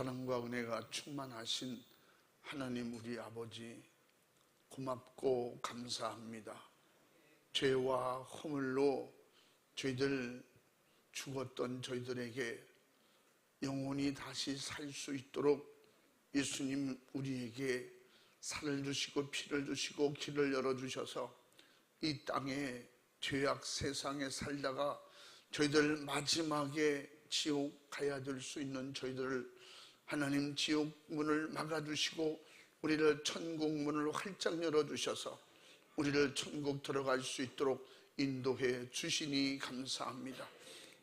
사랑과 은혜가 충만하신 하나님 우리 아버지, 고맙고 감사합니다. 죄와 허물로 저희들 죽었던 저희들에게 영혼이 다시 살 수 있도록 예수님 우리에게 살을 주시고 피를 주시고 길을 열어주셔서 이 땅에 죄악 세상에 살다가 저희들 마지막에 지옥 가야 될 수 있는 저희들을 하나님 지옥 문을 막아주시고 우리를 천국 문을 활짝 열어주셔서 우리를 천국 들어갈 수 있도록 인도해 주시니 감사합니다.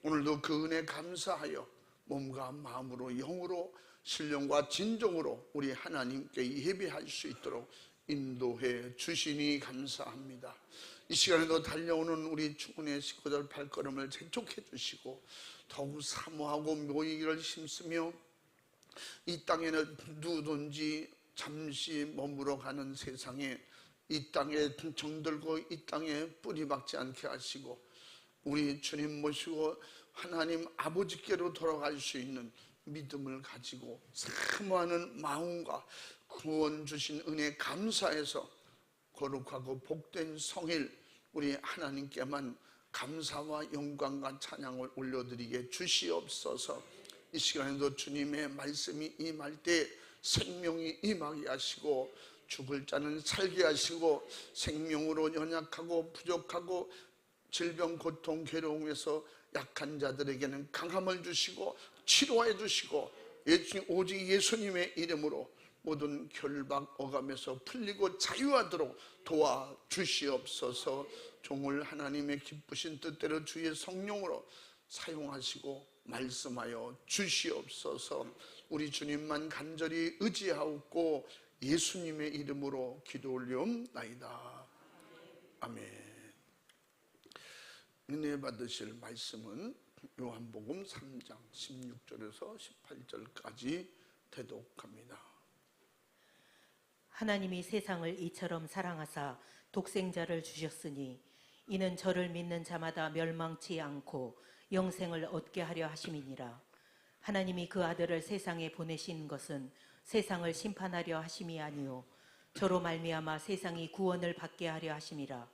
오늘도 그 은혜 감사하여 몸과 마음으로 영으로 신령과 진정으로 우리 하나님께 예배할 수 있도록 인도해 주시니 감사합니다. 이 시간에도 달려오는 우리 주군의 식구들 발걸음을 재촉해 주시고 더욱 사모하고 모이기를 힘쓰며 이 땅에는 누구든지 잠시 머물러 가는 세상에 이 땅에 정들고 이 땅에 뿌리 박지 않게 하시고 우리 주님 모시고 하나님 아버지께로 돌아갈 수 있는 믿음을 가지고 사모하는 마음과 구원 주신 은혜 감사해서 거룩하고 복된 성일 우리 하나님께만 감사와 영광과 찬양을 올려드리게 주시옵소서. 이 시간에도 주님의 말씀이 임할 때 생명이 임하게 하시고 죽을 자는 살게 하시고 생명으로 연약하고 부족하고 질병, 고통, 괴로움에서 약한 자들에게는 강함을 주시고 치료해 주시고 오직 예수님의 이름으로 모든 결박, 억압에서 풀리고 자유하도록 도와주시옵소서. 종을 하나님의 기쁘신 뜻대로 주의 성령으로 사용하시고 말씀하여 주시옵소서. 우리 주님만 간절히 의지하옵고 예수님의 이름으로 기도 올리옵나이다. 아멘. 은혜 받으실 말씀은 요한복음 3장 16절에서 18절까지 대독합니다. 하나님이 세상을 이처럼 사랑하사 독생자를 주셨으니 이는 저를 믿는 자마다 멸망치 않고 영생을 얻게 하려 하심이니라. 하나님이 그 아들을 세상에 보내신 것은 세상을 심판하려 하심이 아니요 저로 말미암아 세상이 구원을 받게 하려 하심이라.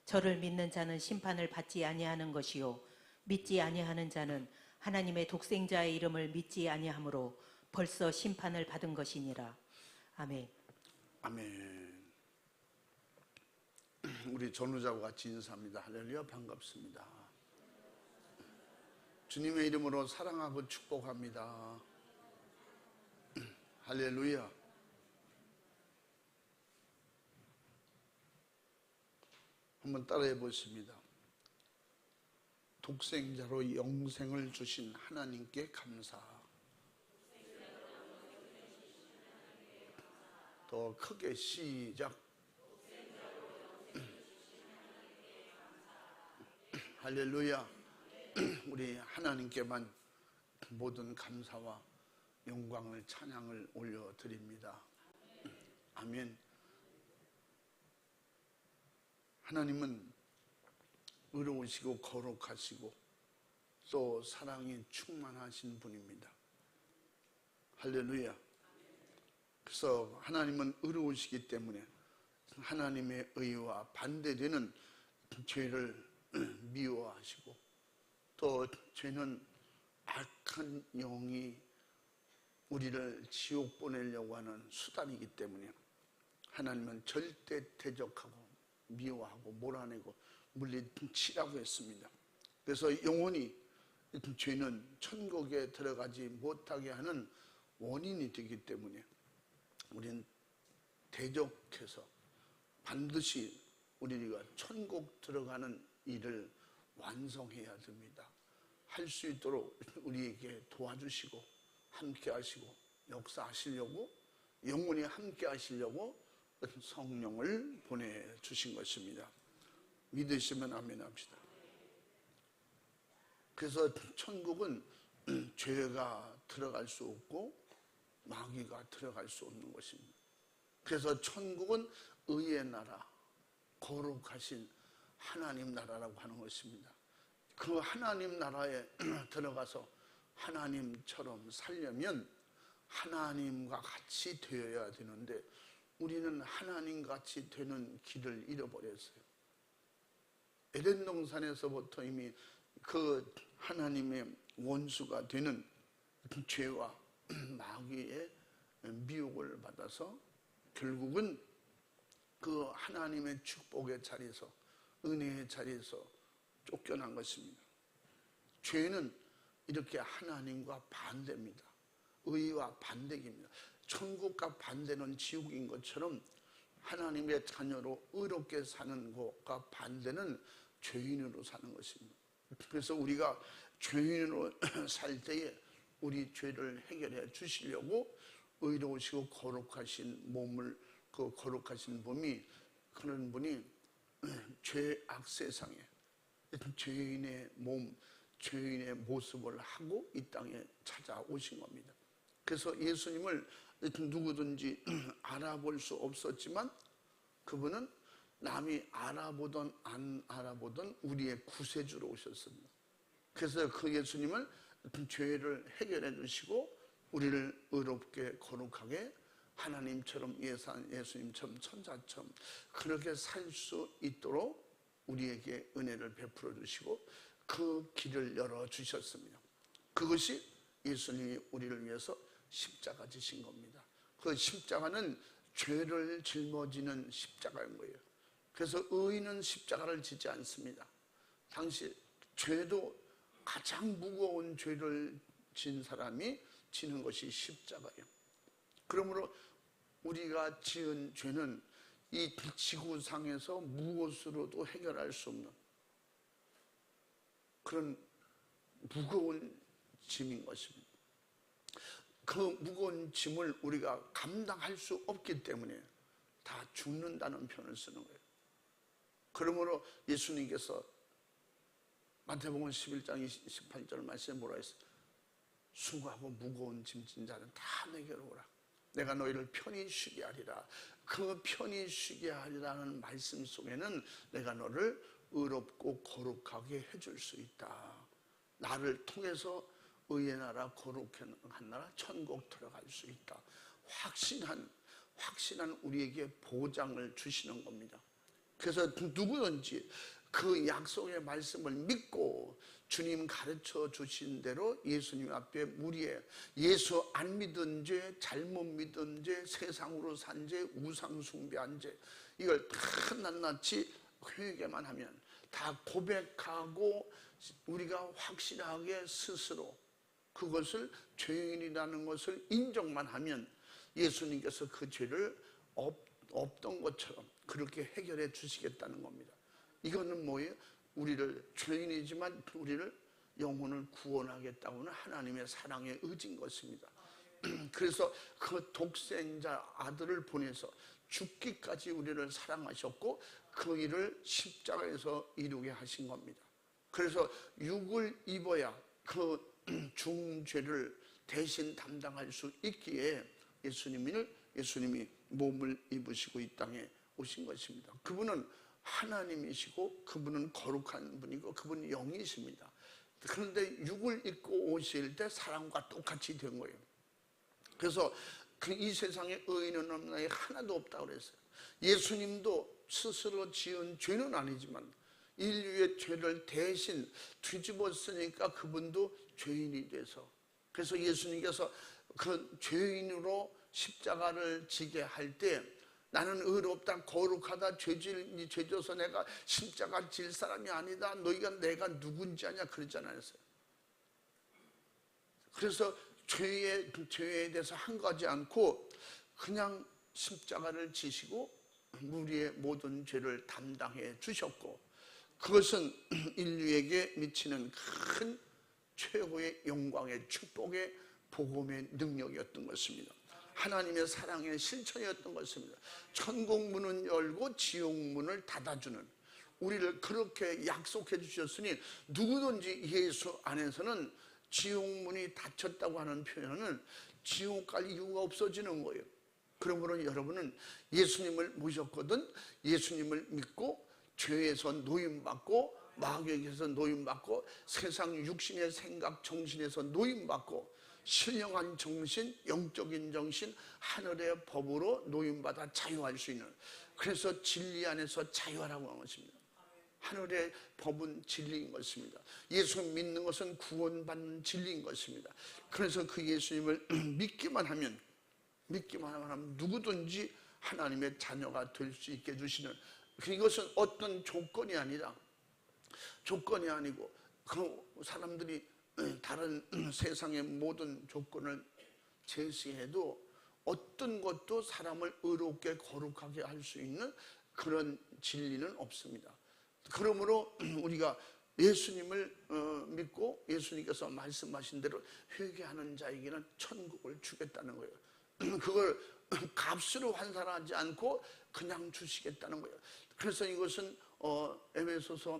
저를 믿는 자는 심판을 받지 아니하는 것이요 믿지 아니하는 자는 하나님의 독생자의 이름을 믿지 아니하므로 벌써 심판을 받은 것이니라. 아멘. 아멘. 우리 전우자와 같이 인사합니다. 할렐루야, 반갑습니다. 주님의 이름으로 사랑하고 축복합니다. 할렐루야. 한번 따라해 보십니다. 독생자로 영생을 주신 하나님께 감사. 더 크게 시작. 할렐루야. 우리 하나님께만 모든 감사와 영광을 찬양을 올려드립니다. 아멘. 하나님은 의로우시고 거룩하시고 또 사랑이 충만하신 분입니다. 할렐루야. 그래서 하나님은 의로우시기 때문에 하나님의 의와 반대되는 죄를 미워하시고 또 죄는 악한 영이 우리를 지옥 보내려고 하는 수단이기 때문에 하나님은 절대 대적하고 미워하고 몰아내고 물리치라고 했습니다. 그래서 영원히 죄는 천국에 들어가지 못하게 하는 원인이 되기 때문에 우리는 대적해서 반드시 우리가 천국 들어가는 일을 완성해야 됩니다. 할 수 있도록 우리에게 도와주시고 함께 하시고 역사하시려고 영원히 함께 하시려고 성령을 보내주신 것입니다. 믿으시면 아멘 합시다. 그래서 천국은 죄가 들어갈 수 없고 마귀가 들어갈 수 없는 것입니다. 그래서 천국은 의의 나라, 거룩하신 하나님 나라라고 하는 것입니다. 그 하나님 나라에 들어가서 하나님처럼 살려면 하나님과 같이 되어야 되는데 우리는 하나님 같이 되는 길을 잃어버렸어요. 에덴 동산에서부터 이미 그 하나님의 원수가 되는 죄와 마귀의 미혹을 받아서 결국은 그 하나님의 축복의 자리에서, 은혜의 자리에서 쫓겨난 것입니다. 죄는 이렇게 하나님과 반대입니다. 의와 반대입니다. 천국과 반대는 지옥인 것처럼 하나님의 자녀로 의롭게 사는 것과 반대는 죄인으로 사는 것입니다. 그래서 우리가 죄인으로 살 때에 우리 죄를 해결해 주시려고 의로우시고 거룩하신 몸을, 그 거룩하신 몸이, 그런 분이 죄악 세상에 죄인의 몸, 죄인의 모습을 하고 이 땅에 찾아오신 겁니다. 그래서 예수님을 누구든지 알아볼 수 없었지만 그분은 남이 알아보던 안 알아보던 우리의 구세주로 오셨습니다. 그래서 그 예수님을 죄를 해결해 주시고 우리를 의롭게 거룩하게 하나님처럼, 예수님처럼, 천사처럼 그렇게 살 수 있도록 우리에게 은혜를 베풀어 주시고 그 길을 열어주셨습니다. 그것이 예수님이 우리를 위해서 십자가 지신 겁니다. 그 십자가는 죄를 짊어지는 십자가인 거예요. 그래서 의인은 십자가를 지지 않습니다. 당시 죄도 가장 무거운 죄를 진 사람이 지는 것이 십자가예요. 그러므로 우리가 지은 죄는 이 지구상에서 무엇으로도 해결할 수 없는 그런 무거운 짐인 것입니다. 그 무거운 짐을 우리가 감당할 수 없기 때문에 다 죽는다는 표현을 쓰는 거예요. 그러므로 예수님께서 마태복음 11장 28절 말씀에 뭐라 했어요? 수고하고 무거운 짐진 자는 다 내게로 오라. 내가 너희를 편히 쉬게 하리라. 그 편히 쉬게 하리라는 말씀 속에는 내가 너를 의롭고 거룩하게 해줄 수 있다. 나를 통해서 의의 나라, 거룩한 나라, 천국 들어갈 수 있다. 확신한 우리에게 보장을 주시는 겁니다. 그래서 누구든지 그 약속의 말씀을 믿고 주님 가르쳐 주신 대로 예수님 앞에 무리에 예수 안 믿은 죄, 잘못 믿은 죄, 세상으로 산 죄, 우상 숭배한 죄, 이걸 다 낱낱이 회개만 하면, 다 고백하고 우리가 확실하게 스스로 그것을 죄인이라는 것을 인정만 하면 예수님께서 그 죄를 없던 것처럼 그렇게 해결해 주시겠다는 겁니다. 이거는 뭐예요? 우리를, 죄인이지만 우리를, 영혼을 구원하겠다고는 하나님의 사랑의 의지인 것입니다. 그래서 그 독생자 아들을 보내서 죽기까지 우리를 사랑하셨고 그 일을 십자가에서 이루게 하신 겁니다. 그래서 육을 입어야 그 중죄를 대신 담당할 수 있기에 예수님이 몸을 입으시고 이 땅에 오신 것입니다. 그분은 하나님이시고 그분은 거룩한 분이고 그분은 영이십니다. 그런데 육을 입고 오실 때 사람과 똑같이 된 거예요. 그래서 이 세상에 의인은 없나니 하나도 없다고 그랬어요. 예수님도 스스로 지은 죄는 아니지만 인류의 죄를 대신 뒤집었으니까 그분도 죄인이 돼서, 그래서 예수님께서 그 죄인으로 십자가를 지게 할 때 나는 의롭다, 거룩하다, 죄져서 내가 십자가 질 사람이 아니다, 너희가 내가 누군지 아냐 그러지 않았어요. 그래서 죄에 대해서 한가하지 않고 그냥 십자가를 지시고 우리의 모든 죄를 담당해 주셨고, 그것은 인류에게 미치는 큰 최고의 영광의 축복의 복음의 능력이었던 것입니다. 하나님의 사랑의 실천이었던 것입니다. 천국 문은 열고 지옥 문을 닫아주는, 우리를 그렇게 약속해 주셨으니 누구든지 예수 안에서는 지옥 문이 닫혔다고 하는 표현은 지옥 갈 이유가 없어지는 거예요. 그러므로 여러분은 예수님을 모셨거든 예수님을 믿고 죄에서 노임받고 마귀에게서 노임받고 세상 육신의 생각 정신에서 노임받고 신령한 정신, 영적인 정신, 하늘의 법으로 노임받아 자유할 수 있는, 그래서 진리 안에서 자유하라고 하는 것입니다. 하늘의 법은 진리인 것입니다. 예수 믿는 것은 구원받는 진리인 것입니다. 그래서 그 예수님을 믿기만 하면 누구든지 하나님의 자녀가 될 수 있게 해주시는, 이것은 어떤 조건이 아니라, 조건이 아니고 그 사람들이 다른 세상의 모든 조건을 제시해도 어떤 것도 사람을 의롭게 거룩하게 할 수 있는 그런 진리는 없습니다. 그러므로 우리가 예수님을 믿고 예수님께서 말씀하신 대로 회개하는 자에게는 천국을 주겠다는 거예요. 그걸 값으로 환산하지 않고 그냥 주시겠다는 거예요. 그래서 이것은 에베소서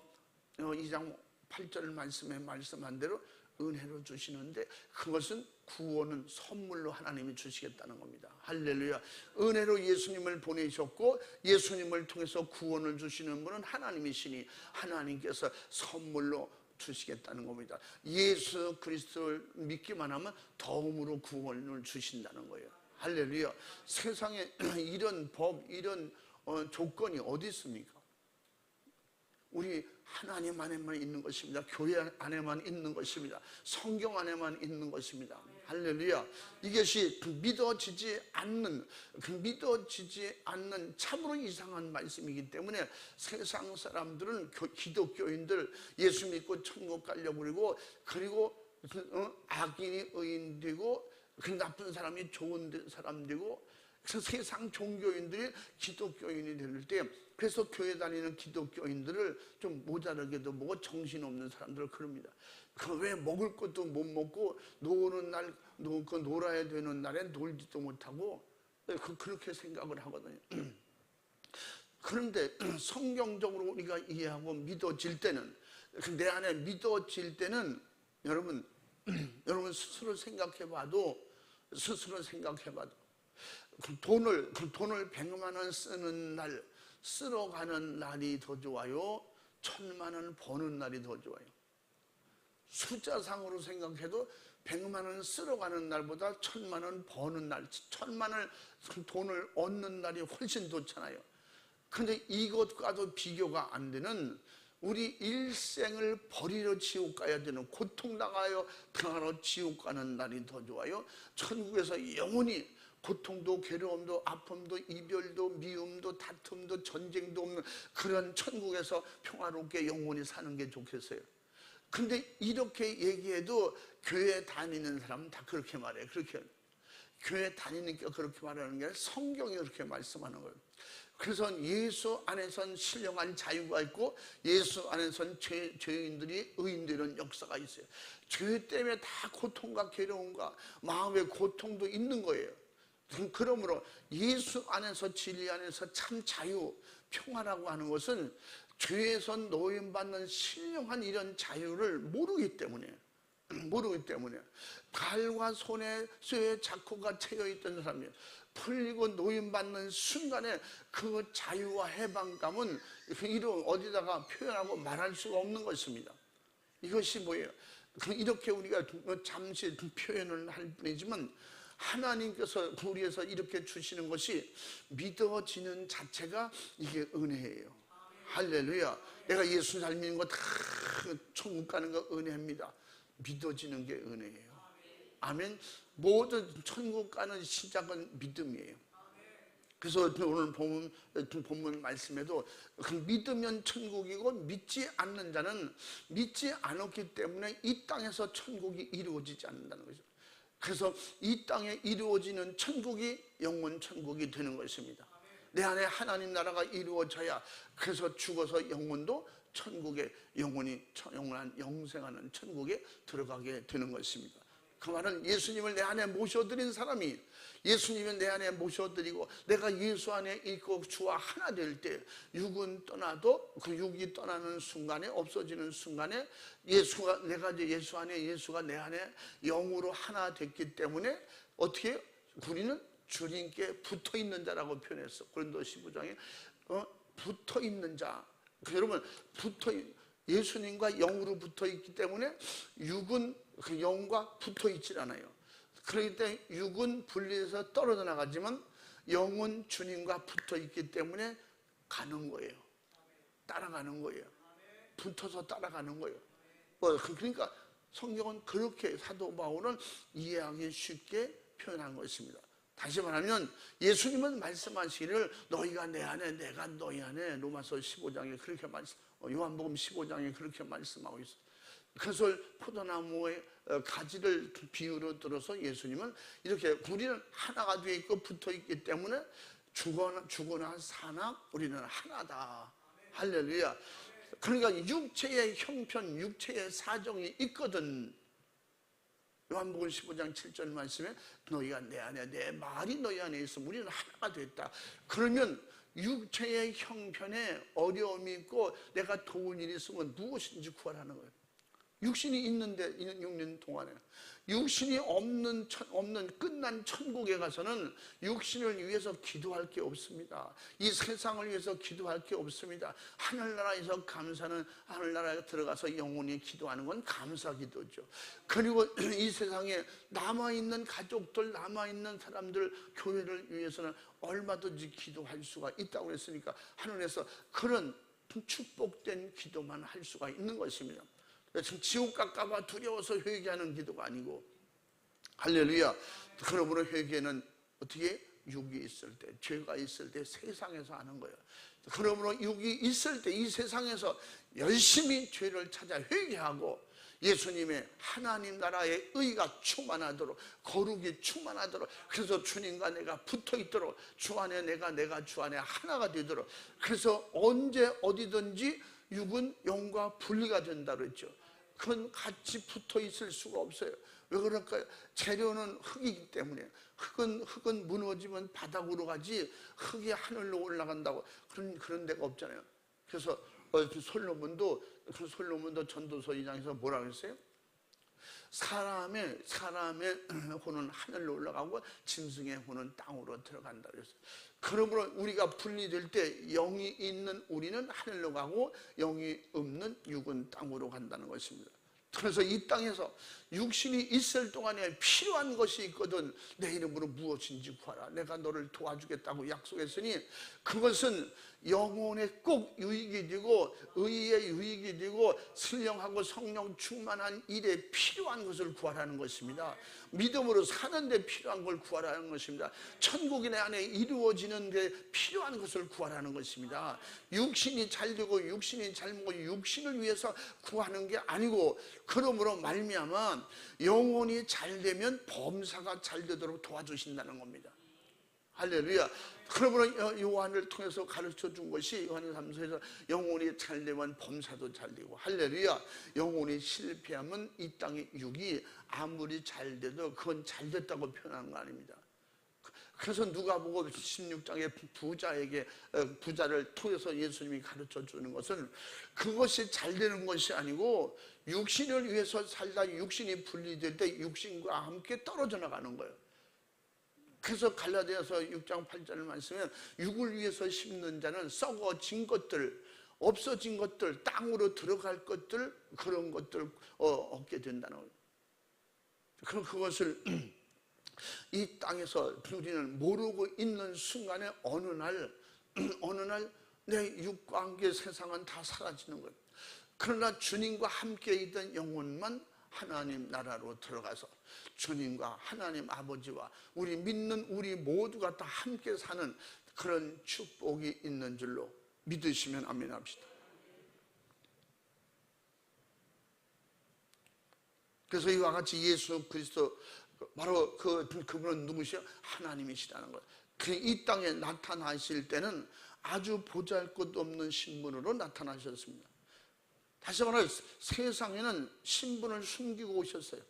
2장 8절 말씀에 말씀한 대로 은혜로 주시는데, 그것은 구원은 선물로 하나님이 주시겠다는 겁니다. 할렐루야. 은혜로 예수님을 보내셨고 예수님을 통해서 구원을 주시는 분은 하나님이시니 하나님께서 선물로 주시겠다는 겁니다. 예수 그리스도를 믿기만 하면 더움으로 구원을 주신다는 거예요. 할렐루야. 세상에 이런 법, 이런 조건이 어디 있습니까? 우리 하나님 안에만 있는 것입니다. 교회 안에만 있는 것입니다. 성경 안에만 있는 것입니다. 할렐루야. 이것이 믿어지지 않는 참으로 이상한 말씀이기 때문에 세상 사람들은, 기독교인들 예수 믿고 천국 가려고 그리고 악인이 의인 되고 그 나쁜 사람이 좋은 사람 되고, 그래서 세상 종교인들이 기독교인이 될 때, 그래서 교회 다니는 기독교인들을 좀 모자라게도 보고 정신없는 사람들을 그럽니다. 왜 먹을 것도 못 먹고 노는 날 놀아야 되는 날에 놀지도 못하고 그렇게 생각을 하거든요. 그런데 성경적으로 우리가 이해하고 믿어질 때는, 내 안에 믿어질 때는 여러분 스스로 생각해봐도 돈을 100만 원 쓰는 날, 쓸어가는 날이 더 좋아요? 1000만 원 버는 날이 더 좋아요? 숫자상으로 생각해도 100만 원 쓸어가는 날보다 1000만 원 버는 날, 1000만 원 돈을 얻는 날이 훨씬 좋잖아요. 그런데 이것과도 비교가 안 되는, 우리 일생을 버리러 지옥 가야 되는, 고통당하여 지옥 가는 날이 더 좋아요? 천국에서 영원히 고통도 괴로움도 아픔도 이별도 미움도 다툼도 전쟁도 없는 그런 천국에서 평화롭게 영원히 사는 게 좋겠어요? 근데 이렇게 얘기해도 교회 다니는 사람은 다 그렇게 말해요. 그렇게 교회 다니니까 그렇게 말하는 게 아니라 성경이 그렇게 말씀하는 거예요. 그래서 예수 안에선 신령한 자유가 있고 예수 안에선 죄인들이 의인되는 역사가 있어요. 죄 때문에 다 고통과 괴로움과 마음의 고통도 있는 거예요. 그러므로 예수 안에서, 진리 안에서 참 자유, 평화라고 하는 것은 죄에서 노임받는 신령한 이런 자유를 모르기 때문에 발과 손에 쇠의 자코가 채여있던 사람이 풀리고 노임받는 순간에 그 자유와 해방감은 이런 어디다가 표현하고 말할 수가 없는 것입니다. 이것이 뭐예요? 이렇게 우리가 잠시 표현을 할 뿐이지만 하나님께서 우리에서 이렇게 주시는 것이 믿어지는 자체가 이게 은혜예요. 할렐루야. 내가 예수 잘 믿는 거 다 천국 가는 거 은혜입니다. 믿어지는 게 은혜예요. 아멘. 모든 천국 가는 시작은 믿음이에요. 그래서 오늘 본문 말씀에도 믿으면 천국이고 믿지 않는 자는 믿지 않았기 때문에 이 땅에서 천국이 이루어지지 않는다는 거죠. 그래서 이 땅에 이루어지는 천국이 영원 천국이 되는 것입니다. 내 안에 하나님 나라가 이루어져야, 그래서 죽어서 영혼도 천국에 영원히 영원한 영생하는 천국에 들어가게 되는 것입니다. 그 말은 예수님을 내 안에 모셔드린 사람이, 예수님을 내 안에 모셔드리고 내가 예수 안에 있고 주와 하나 될 때, 육은 떠나도 그 육이 떠나는 순간에, 없어지는 순간에 내가 이제 예수 안에, 예수가 내 안에 영으로 하나 됐기 때문에 어떻게 우리는 주님께 붙어 있는 자라고 표현했어. 고린도 15장에 붙어 있는 자. 여러분, 예수님과 영으로 붙어 있기 때문에 육은 그 영과 붙어 있질 않아요. 그렇기 때문에 육은 분리해서 떨어져 나가지만 영은 주님과 붙어 있기 때문에 가는 거예요. 따라가는 거예요. 붙어서 따라가는 거예요. 그러니까 성경은 그렇게 사도 바울은 이해하기 쉽게 표현한 것입니다. 다시 말하면 예수님은 말씀하시기를 너희가 내 안에 내가 너희 안에, 로마서 15장에 그렇게 요한복음 15장에 그렇게 말씀하고 있어요. 그것을 포도나무의 가지를 비유로 들어서 예수님은 이렇게 우리는 하나가 되어 있고 붙어 있기 때문에 죽거나 사나 우리는 하나다. 할렐루야. 그러니까 육체의 형편, 육체의 사정이 있거든. 요한복음 15장 7절 말씀에 너희가 내 안에, 내 말이 너희 안에 있으면 우리는 하나가 됐다. 그러면 육체의 형편에 어려움이 있고 내가 도울 일이 있으면 무엇인지 구하라는 거예요. 육신이 있는데 6년 동안에 육신이 없는 끝난 천국에 가서는 육신을 위해서 기도할 게 없습니다. 이 세상을 위해서 기도할 게 없습니다. 하늘나라에서 감사는 하늘나라에 들어가서 영원히 기도하는 건 감사 기도죠. 그리고 이 세상에 남아있는 가족들, 남아있는 사람들, 교회를 위해서는 얼마든지 기도할 수가 있다고 했으니까 하늘에서 그런 축복된 기도만 할 수가 있는 것입니다. 지금 지옥 갈까봐 두려워서 회개하는 기도가 아니고, 할렐루야. 그러므로 회개는 어떻게? 육이 있을 때, 죄가 있을 때 세상에서 하는 거예요. 그러므로 육이 있을 때 이 세상에서 열심히 죄를 찾아 회개하고 예수님의 하나님 나라의 의가 충만하도록, 거룩이 충만하도록, 그래서 주님과 내가 붙어 있도록, 주 안에 내가 주 안에 하나가 되도록, 그래서 언제 어디든지 육은 영과 분리가 된다고 했죠. 그건 같이 붙어 있을 수가 없어요. 왜 그럴까요? 재료는 흙이기 때문에. 흙은 무너지면 바닥으로 가지 흙이 하늘로 올라간다고 그런 데가 없잖아요. 그래서 솔로몬도 전도서 2장에서 뭐라고 했어요? 사람의 혼은 하늘로 올라가고 짐승의 혼은 땅으로 들어간다고 했어요. 그러므로 우리가 분리될 때 영이 있는 우리는 하늘로 가고 영이 없는 육은 땅으로 간다는 것입니다. 그래서 이 땅에서 육신이 있을 동안에 필요한 것이 있거든. 내 이름으로 무엇인지 구하라. 내가 너를 도와주겠다고 약속했으니 그것은 영혼에 꼭 유익이 되고 의의 유익이 되고 신령하고 성령 충만한 일에 필요한 것을 구하라는 것입니다. 믿음으로 사는 데 필요한 걸 구하라는 것입니다. 천국이 내 안에 이루어지는 데 필요한 것을 구하라는 것입니다. 육신이 잘 되고 육신이 잘 먹고 육신을 위해서 구하는 게 아니고, 그러므로 말미암아 영혼이 잘 되면 범사가 잘 되도록 도와주신다는 겁니다. 할렐루야. 그러므로 요한을 통해서 가르쳐 준 것이 요한의 3서에서 영혼이 잘 되면 범사도 잘 되고, 할렐루야. 영혼이 실패하면 이 땅의 육이 아무리 잘 돼도 그건 잘 됐다고 표현하는 거 아닙니다. 그래서 누가복음 16장에 부자를 통해서 예수님이 가르쳐 주는 것은 그것이 잘 되는 것이 아니고 육신을 위해서 살다 육신이 분리될 때 육신과 함께 떨어져 나가는 거예요. 그래서 갈라디아서 6장 8절 말씀에 육을 위해서 심는 자는 썩어진 것들, 없어진 것들, 땅으로 들어갈 것들, 그런 것들 얻게 된다는 거예요. 그럼 그것을 이 땅에서 우리는 모르고 있는 순간에 어느 날 내 육과 함께 세상은 다 사라지는 거예요. 그러나 주님과 함께 있던 영혼만 하나님 나라로 들어가서 주님과 하나님 아버지와 우리 믿는 우리 모두가 다 함께 사는 그런 축복이 있는 줄로 믿으시면 아멘 합시다. 그래서 이와 같이 예수 그리스도, 바로 그분은 누구시요? 하나님이시라는 거예요. 이 땅에 나타나실 때는 아주 보잘것없는 신분으로 나타나셨습니다. 다시 말해 세상에는 신분을 숨기고 오셨어요.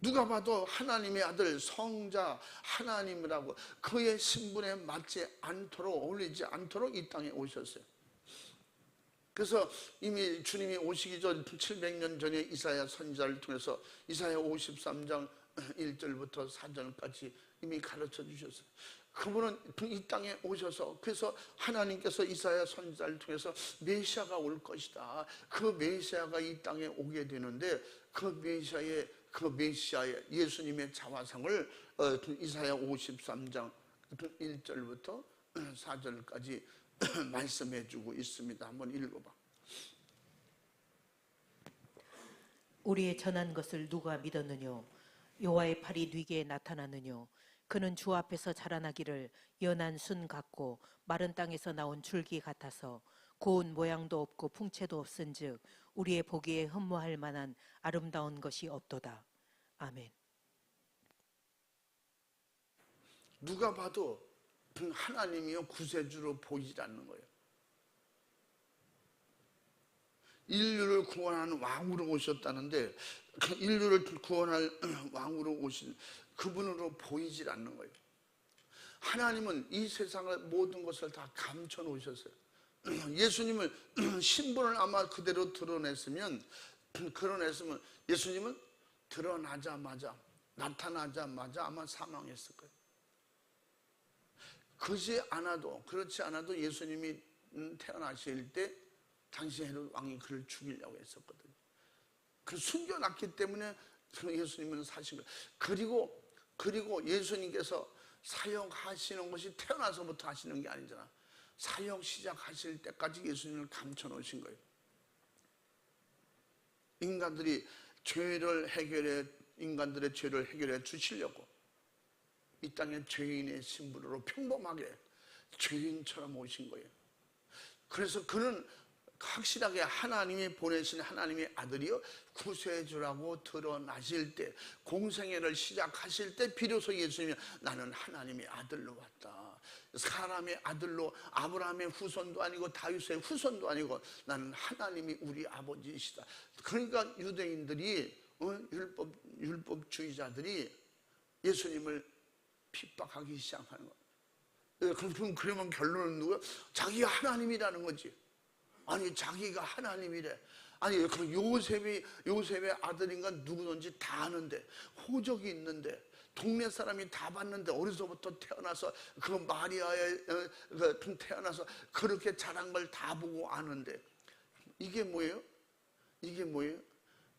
누가 봐도 하나님의 아들 성자 하나님이라고 그의 신분에 맞지 않도록, 어울리지 않도록 이 땅에 오셨어요. 그래서 이미 주님이 오시기 전 700년 전에 이사야 선지자를 통해서 이사야 53장 1절부터 4절까지 이미 가르쳐 주셨어요. 그분은 이 땅에 오셔서, 그래서 하나님께서 이사야 선지자를 통해서 메시아가 올 것이다. 그 메시아가 이 땅에 오게 되는데 그 메시아의 그 메시아의 예수님의 자화상을 이사야 53장 1절부터 4절까지 말씀해 주고 있습니다. 한번 읽어봐. 우리의 전한 것을 누가 믿었느뇨? 여호와의 팔이 네게 나타나느뇨? 그는 주 앞에서 자라나기를 연한 순 같고 마른 땅에서 나온 줄기 같아서 고운 모양도 없고 풍채도 없은즉 우리의 보기에 흠모할 만한 아름다운 것이 없도다. 아멘. 누가 봐도 하나님이요 구세주로 보이지 않는 거예요. 인류를 구원하는 왕으로 오셨다는데 인류를 구원할 왕으로 오신 그분으로 보이질 않는 거예요. 하나님은 이 세상의 모든 것을 다 감춰 놓으셨어요. 예수님을 신분을 아마 그대로 드러냈으면 예수님은 드러나자마자 나타나자마자 아마 사망했을 거예요. 그렇지 않아도 예수님이 태어나실 때 당시 헤롯 왕이 그를 죽이려고 했었거든요. 그 숨겨놨기 때문에 예수님은 사신 거예요. 그리고 예수님께서 사역하시는 것이 태어나서부터 하시는 게 아니잖아. 사역 시작하실 때까지 예수님을 감춰 놓으신 거예요. 인간들의 죄를 해결해 주시려고 이 땅에 죄인의 신분으로 평범하게 죄인처럼 오신 거예요. 그래서 그는 확실하게 하나님이 보내신 하나님의 아들이요 구세주라고 드러나실 때, 공생애를 시작하실 때 비로소 예수님이 나는 하나님의 아들로 왔다. 사람의 아들로, 아브라함의 후손도 아니고 다윗의 후손도 아니고 나는 하나님이 우리 아버지이시다. 그러니까 유대인들이 율법주의자들이 예수님을 핍박하기 시작하는 거예요. 그러면 결론은 누구야? 자기가 하나님이라는 거지. 아니 자기가 하나님이래. 아니 그 요셉의 아들인가 누구든지 다 아는데, 호적이 있는데, 동네 사람이 다 봤는데, 어려서부터 태어나서 그 마리아에 태어나서 그렇게 자란 걸 다 보고 아는데, 이게 뭐예요?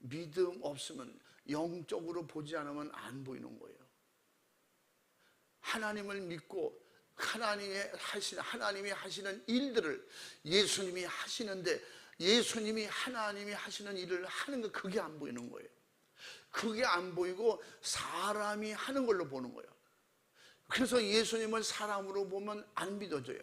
믿음 없으면, 영적으로 보지 않으면 안 보이는 거예요. 하나님을 믿고 하나님이 하시는 일들을 예수님이 하시는데, 예수님이 하나님이 하시는 일을 하는 거, 그게 안 보이는 거예요. 그게 안 보이고 사람이 하는 걸로 보는 거예요. 그래서 예수님을 사람으로 보면 안 믿어져요.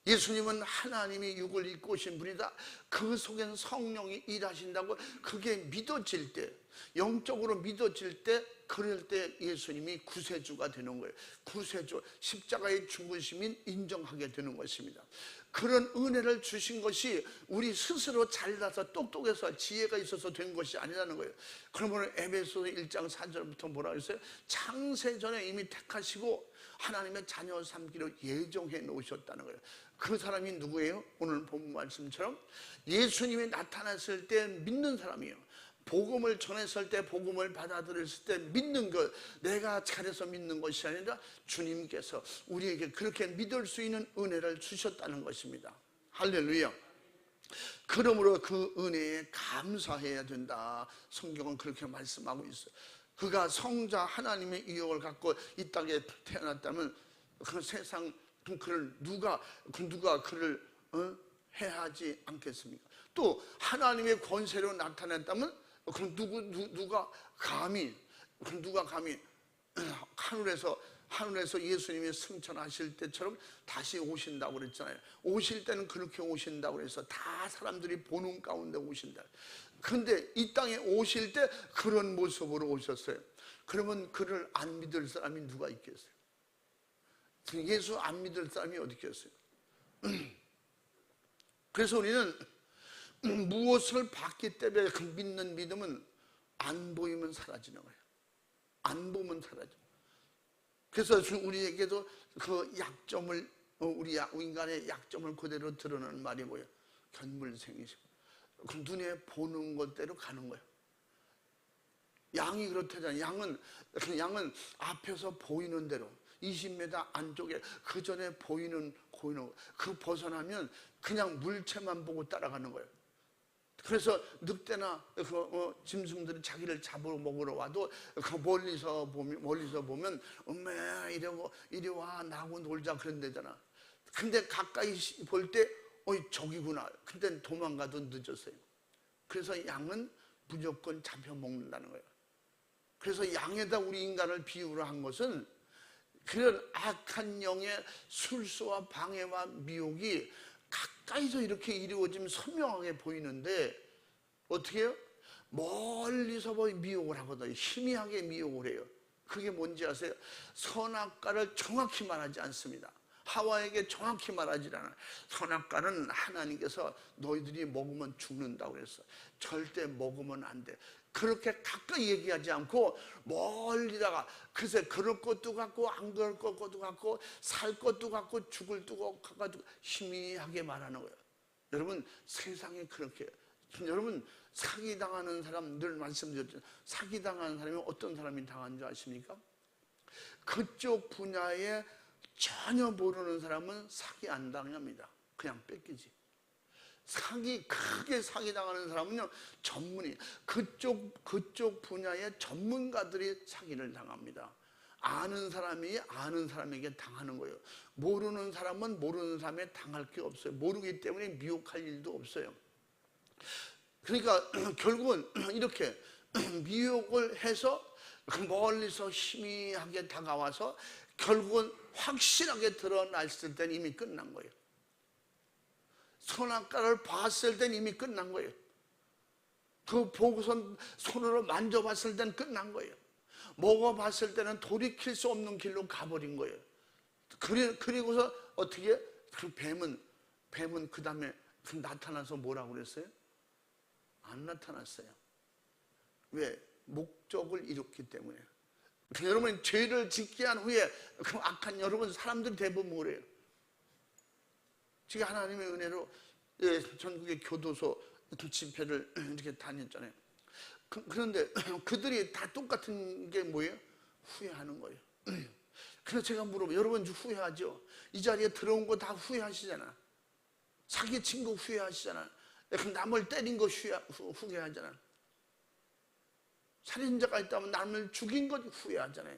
예수님은 하나님이 육을 입고 오신 분이다. 그 속엔 성령이 일하신다고 그게 믿어질 때, 영적으로 믿어질 때, 그럴 때 예수님이 구세주가 되는 거예요. 구세주, 십자가의 죽으심인 인정하게 되는 것입니다. 그런 은혜를 주신 것이 우리 스스로 잘나서 똑똑해서 지혜가 있어서 된 것이 아니라는 거예요. 그러면 에베소서 1장 4절부터 뭐라고 했어요? 창세전에 이미 택하시고 하나님의 자녀 삼기로 예정해 놓으셨다는 거예요. 그 사람이 누구예요? 오늘 본 말씀처럼 예수님이 나타났을 때 믿는 사람이에요. 복음을 전했을 때, 복음을 받아들였을 때 믿는 것, 내가 잘해서 믿는 것이 아니라 주님께서 우리에게 그렇게 믿을 수 있는 은혜를 주셨다는 것입니다. 할렐루야. 그러므로 그 은혜에 감사해야 된다. 성경은 그렇게 말씀하고 있어요. 그가 성자 하나님의 유혹을 갖고 이 땅에 태어났다면 그 세상 그를 누가 그를 해하지 않겠습니까? 또 하나님의 권세로 나타났다면 그럼 누가 감히 하늘에서 예수님이 승천하실 때처럼 다시 오신다고 그랬잖아요. 오실 때는 그렇게 오신다고 그래서 다 사람들이 보는 가운데 오신다. 근데 이 땅에 오실 때 그런 모습으로 오셨어요. 그러면 그를 안 믿을 사람이 누가 있겠어요? 예수 안 믿을 사람이 어디 있겠어요? 그래서 우리는 무엇을 받기 때문에 그 믿는 믿음은 안 보이면 사라지는 거예요. 안 보면 사라져. 그래서 우리에게도 그 약점을, 우리 인간의 약점을 그대로 드러내는 말이 뭐예요? 견물생이심. 그 눈에 보는 것대로 가는 거예요. 양이 그렇다잖아요. 양은 앞에서 보이는 대로 20m 안쪽에 그 전에 보이는 그 벗어나면 그냥 물체만 보고 따라가는 거예요. 그래서 늑대나 짐승들이 자기를 잡으러 먹으러 와도 멀리서 보면 엄마 이러고 이리 와 나하고 놀자 그런 데잖아. 근데 가까이 볼 때 저기구나. 근데 도망가도 늦었어요. 그래서 양은 무조건 잡혀 먹는다는 거예요. 그래서 양에다 우리 인간을 비유를 한 것은 그런 악한 영의 술수와 방해와 미혹이 가까이서 이렇게 이루어지면 선명하게 보이는데 어떻게 해요? 멀리서 미혹을 하거든요. 희미하게 미혹을 해요. 그게 뭔지 아세요? 선악과를 정확히 말하지 않습니다. 하와에게 정확히 말하지 않아요. 선악과는 하나님께서 너희들이 먹으면 죽는다고 그랬어. 절대 먹으면 안 돼. 그렇게 가까이 얘기하지 않고 멀리다가 글쎄 그럴 것도 같고 안 그럴 것도 같고 살 것도 같고 죽을 것도 같고 희미하게 말하는 거예요. 여러분 세상에 그렇게 여러분 사기당하는 사람 늘 말씀드렸죠. 사기당하는 사람이 어떤 사람이 당한 줄 아십니까? 그쪽 분야에 전혀 모르는 사람은 사기 안 당합니다. 그냥 뺏기지. 크게 사기당하는 사람은요, 전문이, 그쪽 분야의 전문가들이 사기를 당합니다. 아는 사람이 아는 사람에게 당하는 거예요. 모르는 사람은 모르는 사람에 당할 게 없어요. 모르기 때문에 미혹할 일도 없어요. 그러니까 결국은 이렇게 미혹을 해서 멀리서 희미하게 다가와서 결국은 확실하게 드러났을 때는 이미 끝난 거예요. 선악과를 봤을 땐 이미 끝난 거예요. 그 보고선 손으로 만져봤을 땐 끝난 거예요. 먹어봤을 때는 돌이킬 수 없는 길로 가버린 거예요. 그리고서 어떻게 그 뱀은 그 다음에 나타나서 뭐라고 그랬어요? 안 나타났어요. 왜? 목적을 이뤘기 때문에. 여러분 죄를 짓게 한 후에 그 악한 여러분 사람들이 대부분 그래요. 지금 하나님의 은혜로 전국의 교도소 집회를 이렇게 다녔잖아요. 그런데 그들이 다 똑같은 게 뭐예요? 후회하는 거예요. 그래서 제가 물어봐요. 여러분 후회하죠? 이 자리에 들어온 거 다 후회하시잖아. 사기친 거 후회하시잖아. 남을 때린 거 후회하잖아. 살인자가 있다면 남을 죽인 거 후회하잖아요.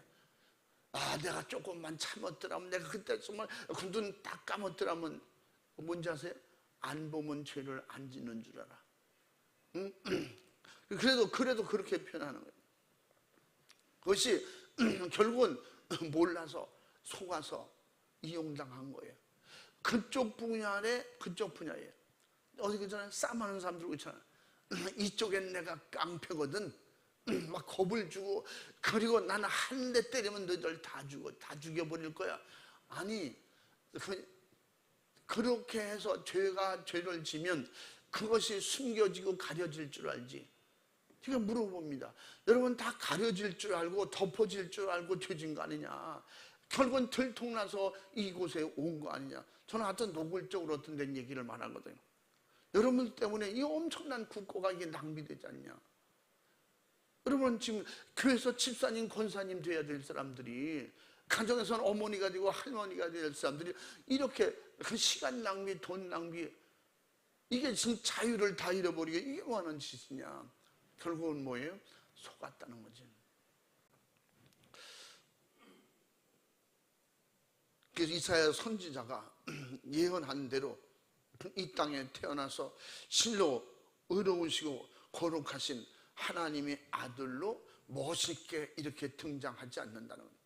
아, 내가 조금만 참았더라면, 내가 그때 정말 눈 딱 감았더라면, 뭔지 아세요? 안 보면 죄를 안 짓는 줄 알아. 응? 그래도 그렇게 표현하는 거예요. 그것이 결국은 몰라서 속아서 이용당한 거예요. 그쪽 분야에 어디 그잖아요. 싸움하는 사람들 있잖아요. 이쪽엔 내가 깡패거든. 막 겁을 주고 그리고 나는 한 대 때리면 너희들 다 죽여버릴 거야. 아니 그렇게 해서 죄를 지면 그것이 숨겨지고 가려질 줄 알지. 제가 물어봅니다. 여러분 다 가려질 줄 알고 덮어질 줄 알고 죄진 거 아니냐. 결국은 들통나서 이곳에 온 거 아니냐. 저는 하여튼 노골적으로 어떤 된 얘기를 말하거든요. 여러분 때문에 이 엄청난 국고가 이게 낭비되지 않냐. 여러분 지금 교회에서 집사님, 권사님 돼야 될 사람들이, 가정에서는 어머니가 되고 할머니가 될 사람들이 이렇게 그 시간 낭비, 돈 낭비, 이게 지금 자유를 다 잃어버리게 이게 뭐하는 짓이냐. 결국은 뭐예요? 속았다는 거지. 그래서 이사야 선지자가 예언한 대로 이 땅에 태어나서 실로 의로우시고 거룩하신 하나님의 아들로 멋있게 이렇게 등장하지 않는다는 거예요.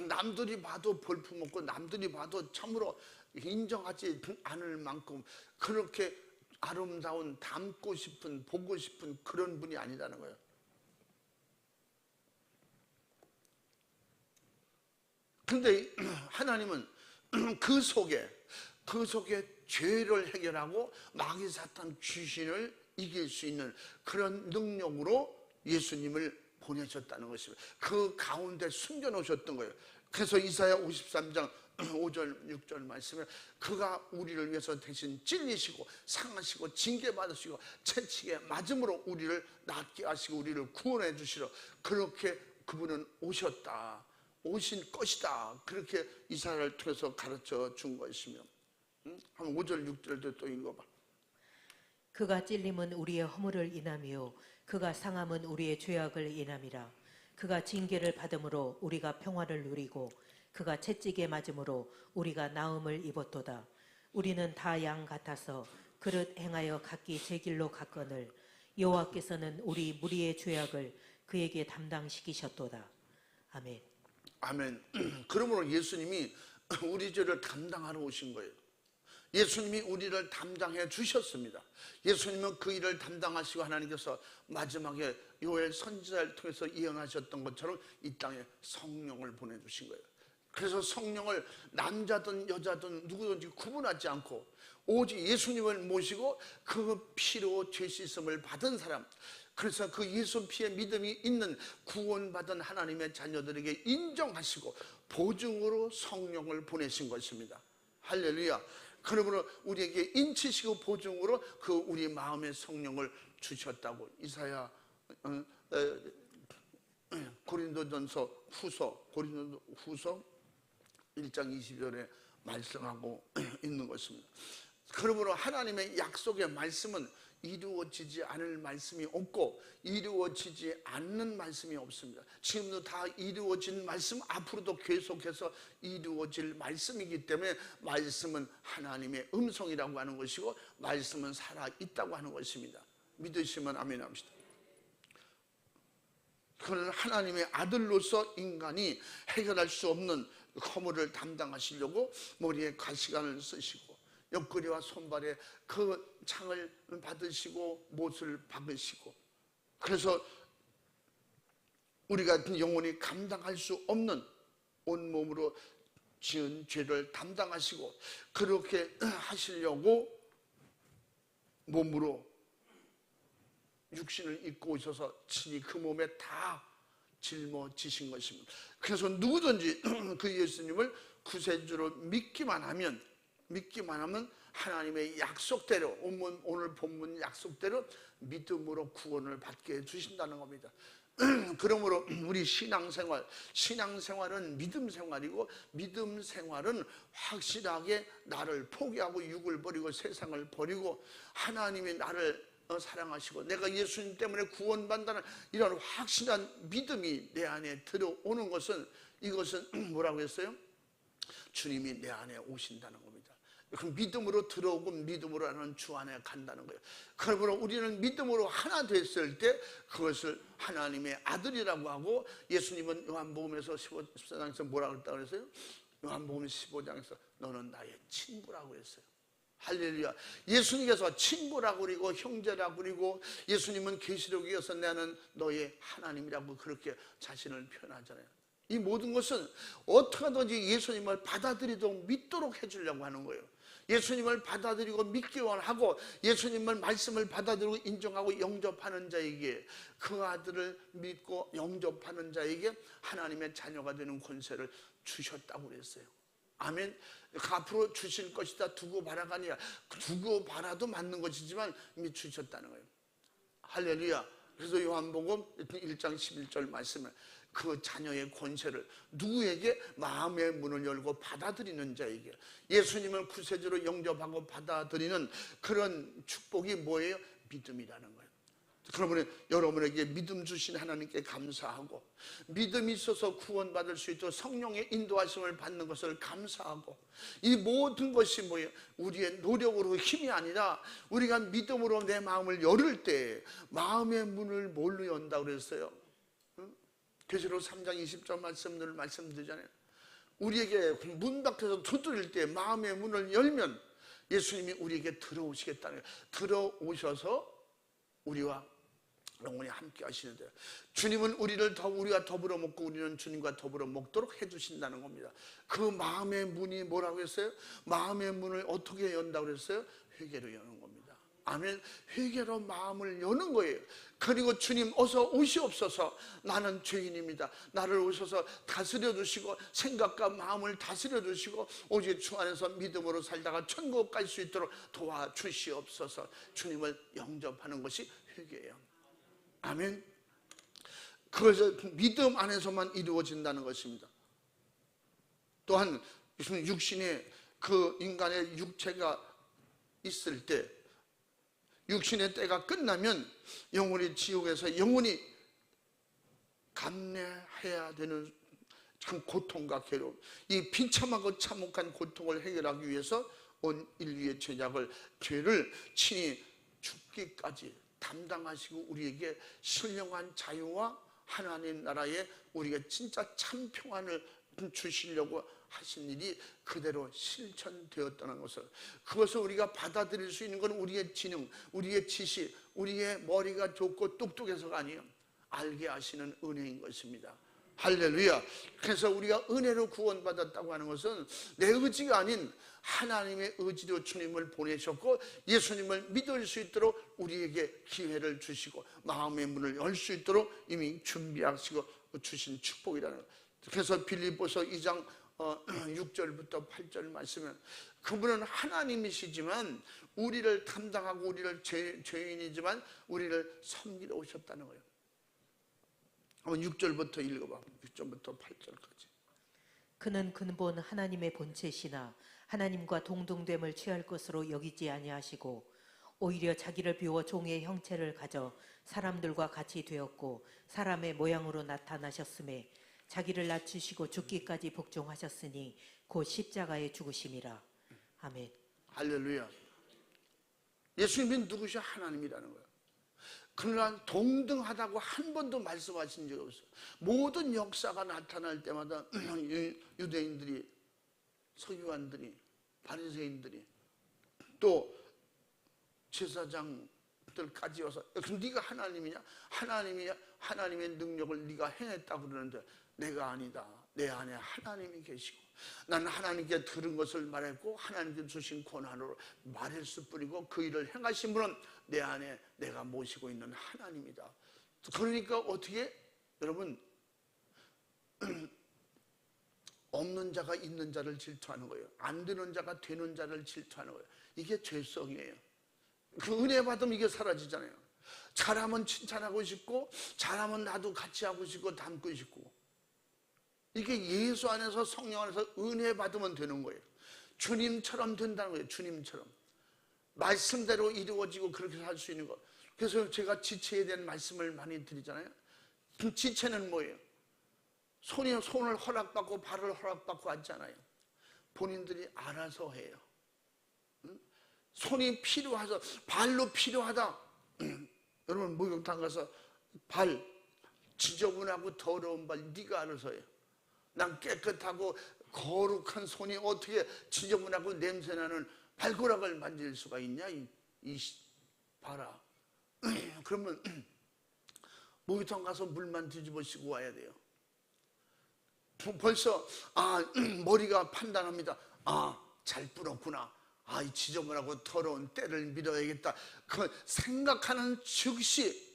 남들이 봐도 볼품없고 남들이 봐도 참으로 인정하지 않을 만큼 그렇게 아름다운, 닮고 싶은, 보고 싶은 그런 분이 아니라는 거예요. 근데 하나님은 그 속에 죄를 해결하고 마귀 사탄 귀신을 이길 수 있는 그런 능력으로 예수님을 보내셨다는 것입니다. 그 가운데 숨겨놓으셨던 거예요. 그래서 이사야 53장 5절 6절 말씀에 그가 우리를 위해서 대신 찔리시고 상하시고 징계받으시고 채찍에 맞음으로 우리를 낫게 하시고 우리를 구원해 주시러 그렇게 그분은 오신 것이다. 그렇게 이사야를 통해서 가르쳐 준 것이며, 한 5절 6절도 또 읽어봐. 그가 찔림은 우리의 허물을 인함이요 그가 상함은 우리의 죄악을 인함이라. 그가 징계를 받음으로 우리가 평화를 누리고 그가 채찍에 맞음으로 우리가 나음을 입었도다. 우리는 다 양 같아서 그릇 행하여 각기 제 길로 갔거늘 여호와께서는 우리 무리의 죄악을 그에게 담당시키셨도다. 아멘. 아멘. 그러므로 예수님이 우리 죄를 담당하러 오신 거예요. 예수님이 우리를 담당해 주셨습니다. 예수님은 그 일을 담당하시고 하나님께서 마지막에 요엘 선지자를 통해서 예언하셨던 것처럼 이 땅에 성령을 보내주신 거예요. 그래서 성령을 남자든 여자든 누구든지 구분하지 않고 오직 예수님을 모시고 그 피로 죄 씻음을 받은 사람, 그래서 그 예수 피의 믿음이 있는 구원받은 하나님의 자녀들에게 인정하시고 보증으로 성령을 보내신 것입니다. 할렐루야. 그러므로 우리에게 인치시고 보증으로 그 우리 마음의 성령을 주셨다고 이사야 고린도전서 후서 1장 20절에 말씀하고 있는 것입니다. 그러므로 하나님의 약속의 말씀은 이루어지지 않을 말씀이 없고 이루어지지 않는 말씀이 없습니다. 지금도 다 이루어진 말씀, 앞으로도 계속해서 이루어질 말씀이기 때문에 말씀은 하나님의 음성이라고 하는 것이고 말씀은 살아있다고 하는 것입니다. 믿으시면 아멘 합시다. 그는 하나님의 아들로서 인간이 해결할 수 없는 허물을 담당하시려고 머리에 가시관을 쓰시고 옆구리와 손발에 그 창을 받으시고 못을 박으시고, 그래서 우리 같은 영혼이 감당할 수 없는 온몸으로 지은 죄를 담당하시고 그렇게 하시려고 몸으로 육신을 입고 오셔서 친히 그 몸에 다 짊어지신 것입니다. 그래서 누구든지 그 예수님을 구세주로 믿기만 하면 하나님의 약속대로, 오늘 본문 약속대로 믿음으로 구원을 받게 해주신다는 겁니다. 그러므로 우리 신앙생활은 믿음 생활이고 믿음 생활은 확실하게 나를 포기하고 육을 버리고 세상을 버리고 하나님이 나를 사랑하시고 내가 예수님 때문에 구원받는다는 이런 확실한 믿음이 내 안에 들어오는 것은, 이것은 뭐라고 했어요? 주님이 내 안에 오신다는 겁니다. 그 믿음으로 들어오고 믿음으로 하는 주 안에 간다는 거예요. 그러므로 우리는 믿음으로 하나 됐을 때 그것을 하나님의 아들이라고 하고, 예수님은 요한복음에서 14장에서 뭐라고 했다고 그랬어요? 요한복음 15장에서 너는 나의 친구라고 했어요. 할렐루야. 예수님께서 친구라고 그리고 형제라고 그리고 예수님은 계시록에 이어서 나는 너의 하나님이라고 그렇게 자신을 표현하잖아요. 이 모든 것은 어떻게 하든지 예수님을 받아들이도록 믿도록 해주려고 하는 거예요. 예수님을 받아들이고 믿기만 하고 예수님을 말씀을 받아들이고 인정하고 영접하는 자에게, 그 아들을 믿고 영접하는 자에게 하나님의 자녀가 되는 권세를 주셨다고 그랬어요. 아멘. 앞으로 주실 것이다 두고 바라가 아니라 두고 바라도 맞는 것이지만 이미 주셨다는 거예요. 할렐루야. 그래서 요한복음 1장 11절 말씀을 그 자녀의 권세를 누구에게? 마음의 문을 열고 받아들이는 자에게, 예수님을 구세주로 영접하고 받아들이는 그런 축복이 뭐예요? 믿음이라는 거예요. 그러므로 여러분에게 믿음 주신 하나님께 감사하고, 믿음이 있어서 구원받을 수 있도록 성령의 인도하심을 받는 것을 감사하고, 이 모든 것이 뭐예요? 우리의 노력으로 힘이 아니라 우리가 믿음으로 내 마음을 열을 때, 마음의 문을 뭘로 연다고 그랬어요? 계시록 3장 20절 말씀들을 말씀드리잖아요. 우리에게 문 밖에서 두드릴 때 마음의 문을 열면 예수님이 우리에게 들어오시겠다는 거예요. 들어오셔서 우리와 영원히 함께 하시는데요. 주님은 우리가 더불어 먹고 우리는 주님과 더불어 먹도록 해주신다는 겁니다. 그 마음의 문이 뭐라고 했어요? 마음의 문을 어떻게 연다고 그랬어요? 회개로 여는 겁니다. 아멘. 회개로 마음을 여는 거예요. 그리고 주님 어서 오시옵소서, 나는 죄인입니다. 나를 오셔서 다스려 주시고 생각과 마음을 다스려 주시고 오직 주 안에서 믿음으로 살다가 천국 갈 수 있도록 도와주시옵소서. 주님을 영접하는 것이 회개예요. 아멘. 그것을 믿음 안에서만 이루어진다는 것입니다. 또한 육신의 그 인간의 육체가 있을 때, 육신의 때가 끝나면 영원히 지옥에서 영원히 감내해야 되는 참 고통과 괴로움, 이 비참하고 참혹한 고통을 해결하기 위해서 온 인류의 죄를 친히 죽기까지 담당하시고 우리에게 신령한 자유와 하나님 나라에 우리가 진짜 참 평안을 주시려고 하신 일이 그대로 실천되었다는 것을, 그것을 우리가 받아들일 수 있는 건 우리의 지능, 우리의 지식, 우리의 머리가 좋고 똑똑해서가 아니에요. 알게 하시는 은혜인 것입니다. 할렐루야. 그래서 우리가 은혜로 구원받았다고 하는 것은 내 의지가 아닌 하나님의 의지로 주님을 보내셨고, 예수님을 믿을 수 있도록 우리에게 기회를 주시고 마음의 문을 열 수 있도록 이미 준비하시고 주신 축복이라는 것. 그래서 빌립보서 2장 6절부터 8절 말씀은 그분은 하나님이시지만 우리를 담당하고 우리를 죄인이지만 우리를 섬기러 오셨다는 거예요. 한번 6절부터 읽어봐. 6절부터 8절까지. 그는 근본 하나님의 본체시나 하나님과 동등됨을 취할 것으로 여기지 아니하시고 오히려 자기를 비워 종의 형체를 가져 사람들과 같이 되었고 사람의 모양으로 나타나셨음에 자기를 낮추시고 죽기까지 복종하셨으니 곧 십자가에 죽으심이라. 아멘. 할렐루야. 예수님은 누구시? 하나님이라는 거예요. 그러나 동등하다고 한 번도 말씀하신 적이 없어요. 모든 역사가 나타날 때마다 유대인들이, 서기관들이, 바리새인들이, 또 제사장들까지 와서 그럼 네가 하나님이냐? 하나님의 능력을 네가 행했다고 그러는데 내가 아니다. 내 안에 하나님이 계시고 나는 하나님께 들은 것을 말했고 하나님께 주신 권한으로 말했을 뿐이고 그 일을 행하신 분은 내 안에 내가 모시고 있는 하나님이다. 그러니까 어떻게 여러분 없는 자가 있는 자를 질투하는 거예요. 안 되는 자가 되는 자를 질투하는 거예요. 이게 죄성이에요. 그 은혜 받으면 이게 사라지잖아요. 잘하면 칭찬하고 싶고 잘하면 나도 같이 하고 싶고 닮고 싶고, 이게 예수 안에서 성령 안에서 은혜 받으면 되는 거예요. 주님처럼 된다는 거예요. 주님처럼 말씀대로 이루어지고 그렇게 살 수 있는 것. 그래서 제가 지체에 대한 말씀을 많이 드리잖아요. 지체는 뭐예요? 손을 허락받고 발을 허락받고 하잖아요. 본인들이 알아서 해요. 손이 필요해서 발로 필요하다. 여러분 목욕탕 가서 발 지저분하고 더러운 발 네가 알아서 해요. 난 깨끗하고 거룩한 손이 어떻게 지저분하고 냄새나는 발가락을 만질 수가 있냐? 봐라. 그러면 목욕탕 가서 물만 뒤집어 씌고 와야 돼요. 벌써 머리가 판단합니다. 잘 불었구나. 이 지저분하고 더러운 때를 밀어야겠다. 그 생각하는 즉시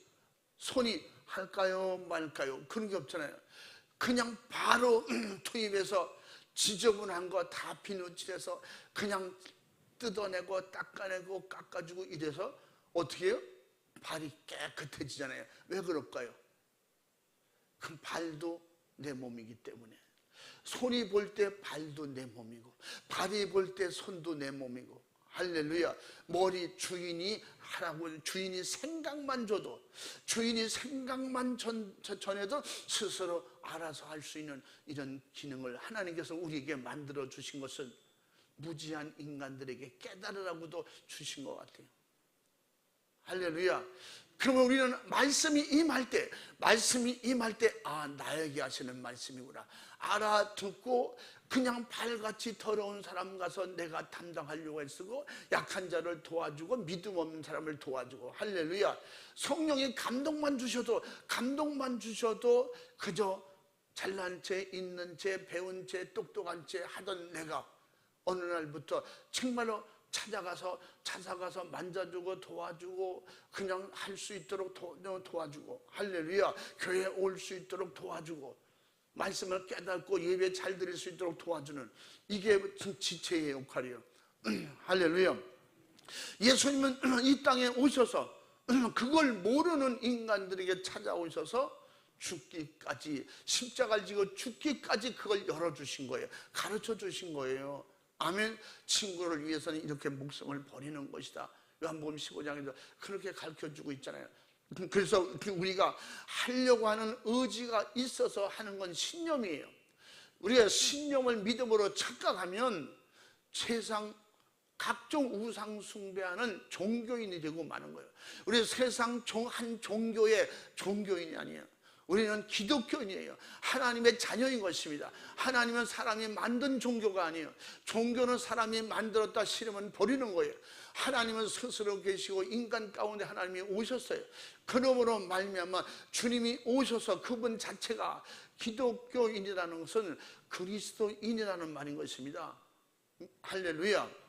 손이 할까요 말까요? 그런 게 없잖아요. 그냥 바로 투입해서 지저분한 거 다 비누칠해서 그냥 뜯어내고 닦아내고 깎아주고 이래서 어떻게 해요? 발이 깨끗해지잖아요. 왜 그럴까요? 그 발도 내 몸이기 때문에. 손이 볼 때 발도 내 몸이고 발이 볼 때 손도 내 몸이고. 할렐루야. 머리 주인이 하라고, 주인이 생각만 줘도, 주인이 생각만 전해도 스스로 알아서 할 수 있는 이런 기능을 하나님께서 우리에게 만들어 주신 것은 무지한 인간들에게 깨달으라고도 주신 것 같아요. 할렐루야. 그러면 우리는 말씀이 임할 때 나에게 하시는 말씀이구나 알아듣고 그냥 발같이 더러운 사람 가서 내가 담당하려고 애쓰고 약한 자를 도와주고 믿음 없는 사람을 도와주고. 할렐루야. 성령이 감동만 주셔도 그저 잘난 채, 있는 채, 배운 채, 똑똑한 채 하던 내가 어느 날부터 정말로 찾아가서 만져주고 도와주고 그냥 할 수 있도록 도와주고. 할렐루야. 교회에 올 수 있도록 도와주고 말씀을 깨닫고 예배 잘 드릴 수 있도록 도와주는, 이게 지체의 역할이에요. 할렐루야. 예수님은 이 땅에 오셔서 그걸 모르는 인간들에게 찾아오셔서 죽기까지, 십자가를 지고 죽기까지 그걸 열어주신 거예요. 가르쳐 주신 거예요. 아멘. 친구를 위해서는 이렇게 목숨을 버리는 것이다. 요한복음 15장에서 그렇게 가르쳐주고 있잖아요. 그래서 우리가 하려고 하는 의지가 있어서 하는 건 신념이에요. 우리가 신념을 믿음으로 착각하면 세상 각종 우상 숭배하는 종교인이 되고 마는 거예요. 우리 세상 한 종교의 종교인이 아니에요. 우리는 기독교인이에요. 하나님의 자녀인 것입니다. 하나님은 사람이 만든 종교가 아니에요. 종교는 사람이 만들었다 싫으면 버리는 거예요. 하나님은 스스로 계시고 인간 가운데 하나님이 오셨어요. 그러므로 말미암아 주님이 오셔서 그분 자체가 기독교인이라는 것은 그리스도인이라는 말인 것입니다. 할렐루야.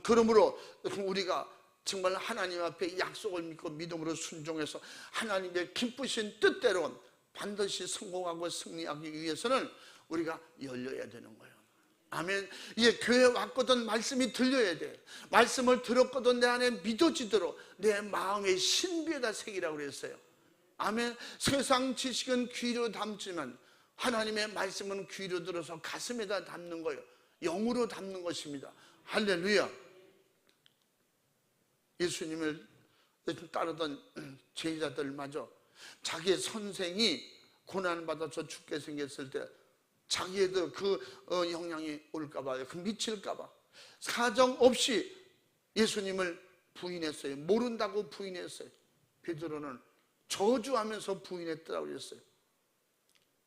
그러므로 우리가 정말 하나님 앞에 약속을 믿고 믿음으로 순종해서 하나님의 기쁘신 뜻대로 반드시 성공하고 승리하기 위해서는 우리가 열려야 되는 거예요. 아멘. 이제 교회 왔거든 말씀이 들려야 돼. 말씀을 들었거든 내 안에 믿어지도록 내 마음의 신비에다 새기라고 그랬어요. 아멘. 세상 지식은 귀로 담지만 하나님의 말씀은 귀로 들어서 가슴에다 담는 거예요. 영으로 담는 것입니다. 할렐루야. 예수님을 따르던 제자들마저 자기의 선생이 고난받아서 죽게 생겼을 때 자기에도 그 영향이 올까봐, 그 미칠까봐 사정없이 예수님을 부인했어요. 모른다고 부인했어요. 베드로는 저주하면서 부인했더라고 그랬어요.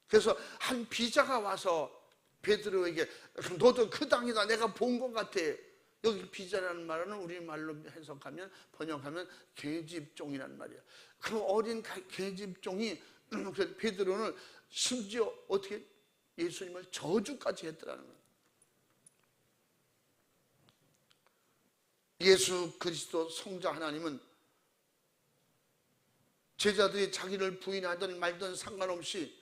그래서 한 비자가 와서 베드로에게 너도 그 당이다, 내가 본 것 같아. 여기 비자라는 말은 우리말로 해석하면, 번역하면 계집종이라는 말이야. 그 어린 계집종이 베드로는 심지어 어떻게 예수님을 저주까지 했더라는 거예요. 예수 그리스도 성자 하나님은 제자들이 자기를 부인하든 말든 상관없이,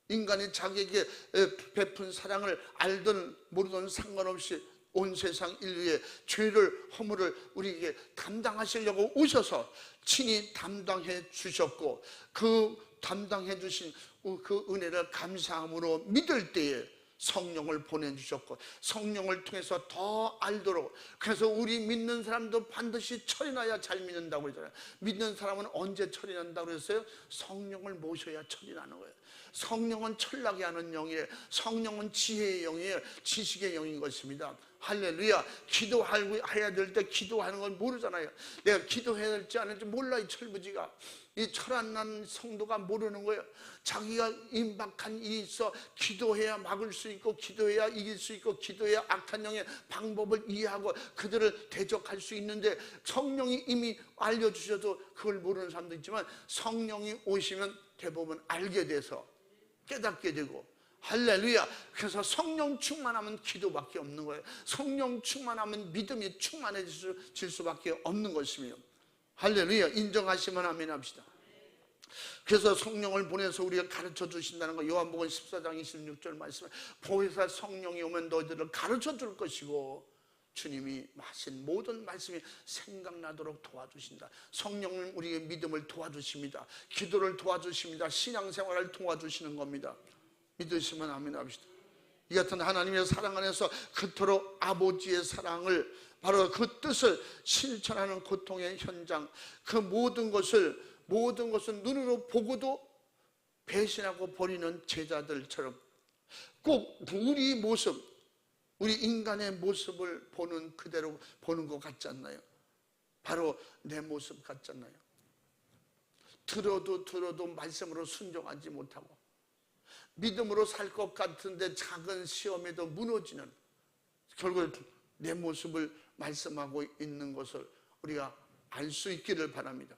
인간이 자기에게 베푼 사랑을 알든 모르든 상관없이 온 세상 인류의 죄를, 허물을 우리에게 담당하시려고 오셔서 친히 담당해 주셨고, 그 담당해 주신 그 은혜를 감사함으로 믿을 때에 성령을 보내주셨고, 성령을 통해서 더 알도록, 그래서 우리 믿는 사람도 반드시 철이 나야 잘 믿는다고 그러잖아요. 믿는 사람은 언제 철이 난다고 그랬어요? 성령을 모셔야 철이 나는 거예요. 성령은 철나게 하는 영이에요. 성령은 지혜의 영이에요. 지식의 영인 것입니다. 할렐루야. 기도해야 될 때 기도하는 걸 모르잖아요. 내가 기도해야 될지 안 할지 몰라. 이 철부지가, 이 철 안 난 성도가 모르는 거예요. 자기가 임박한 일이 있어 기도해야 막을 수 있고, 기도해야 이길 수 있고, 기도해야 악한 영의 방법을 이해하고 그들을 대적할 수 있는데, 성령이 이미 알려주셔도 그걸 모르는 사람도 있지만 성령이 오시면 대부분 알게 돼서 깨닫게 되고, 할렐루야. 그래서 성령 충만하면 기도밖에 없는 거예요. 성령 충만하면 믿음이 충만해질 수밖에 없는 것이며, 할렐루야. 인정하시면 아멘 합시다. 그래서 성령을 보내서 우리가 가르쳐 주신다는 거, 요한복음 14장 26절 말씀에 보혜사 성령이 오면 너희들을 가르쳐 줄 것이고, 주님이 하신 모든 말씀이 생각나도록 도와주신다. 성령은 우리의 믿음을 도와주십니다. 기도를 도와주십니다. 신앙생활을 도와주시는 겁니다. 믿으시면 아멘 합시다. 이 같은 하나님의 사랑 안에서 그토록 아버지의 사랑을, 바로 그 뜻을 실천하는 고통의 현장, 그 모든 것을 눈으로 보고도 배신하고 버리는 제자들처럼 꼭 우리 모습, 우리 인간의 모습을 보는 그대로 보는 것 같지 않나요? 바로 내 모습 같지 않나요? 들어도 말씀으로 순종하지 못하고, 믿음으로 살 것 같은데 작은 시험에도 무너지는, 결국 내 모습을 말씀하고 있는 것을 우리가 알 수 있기를 바랍니다.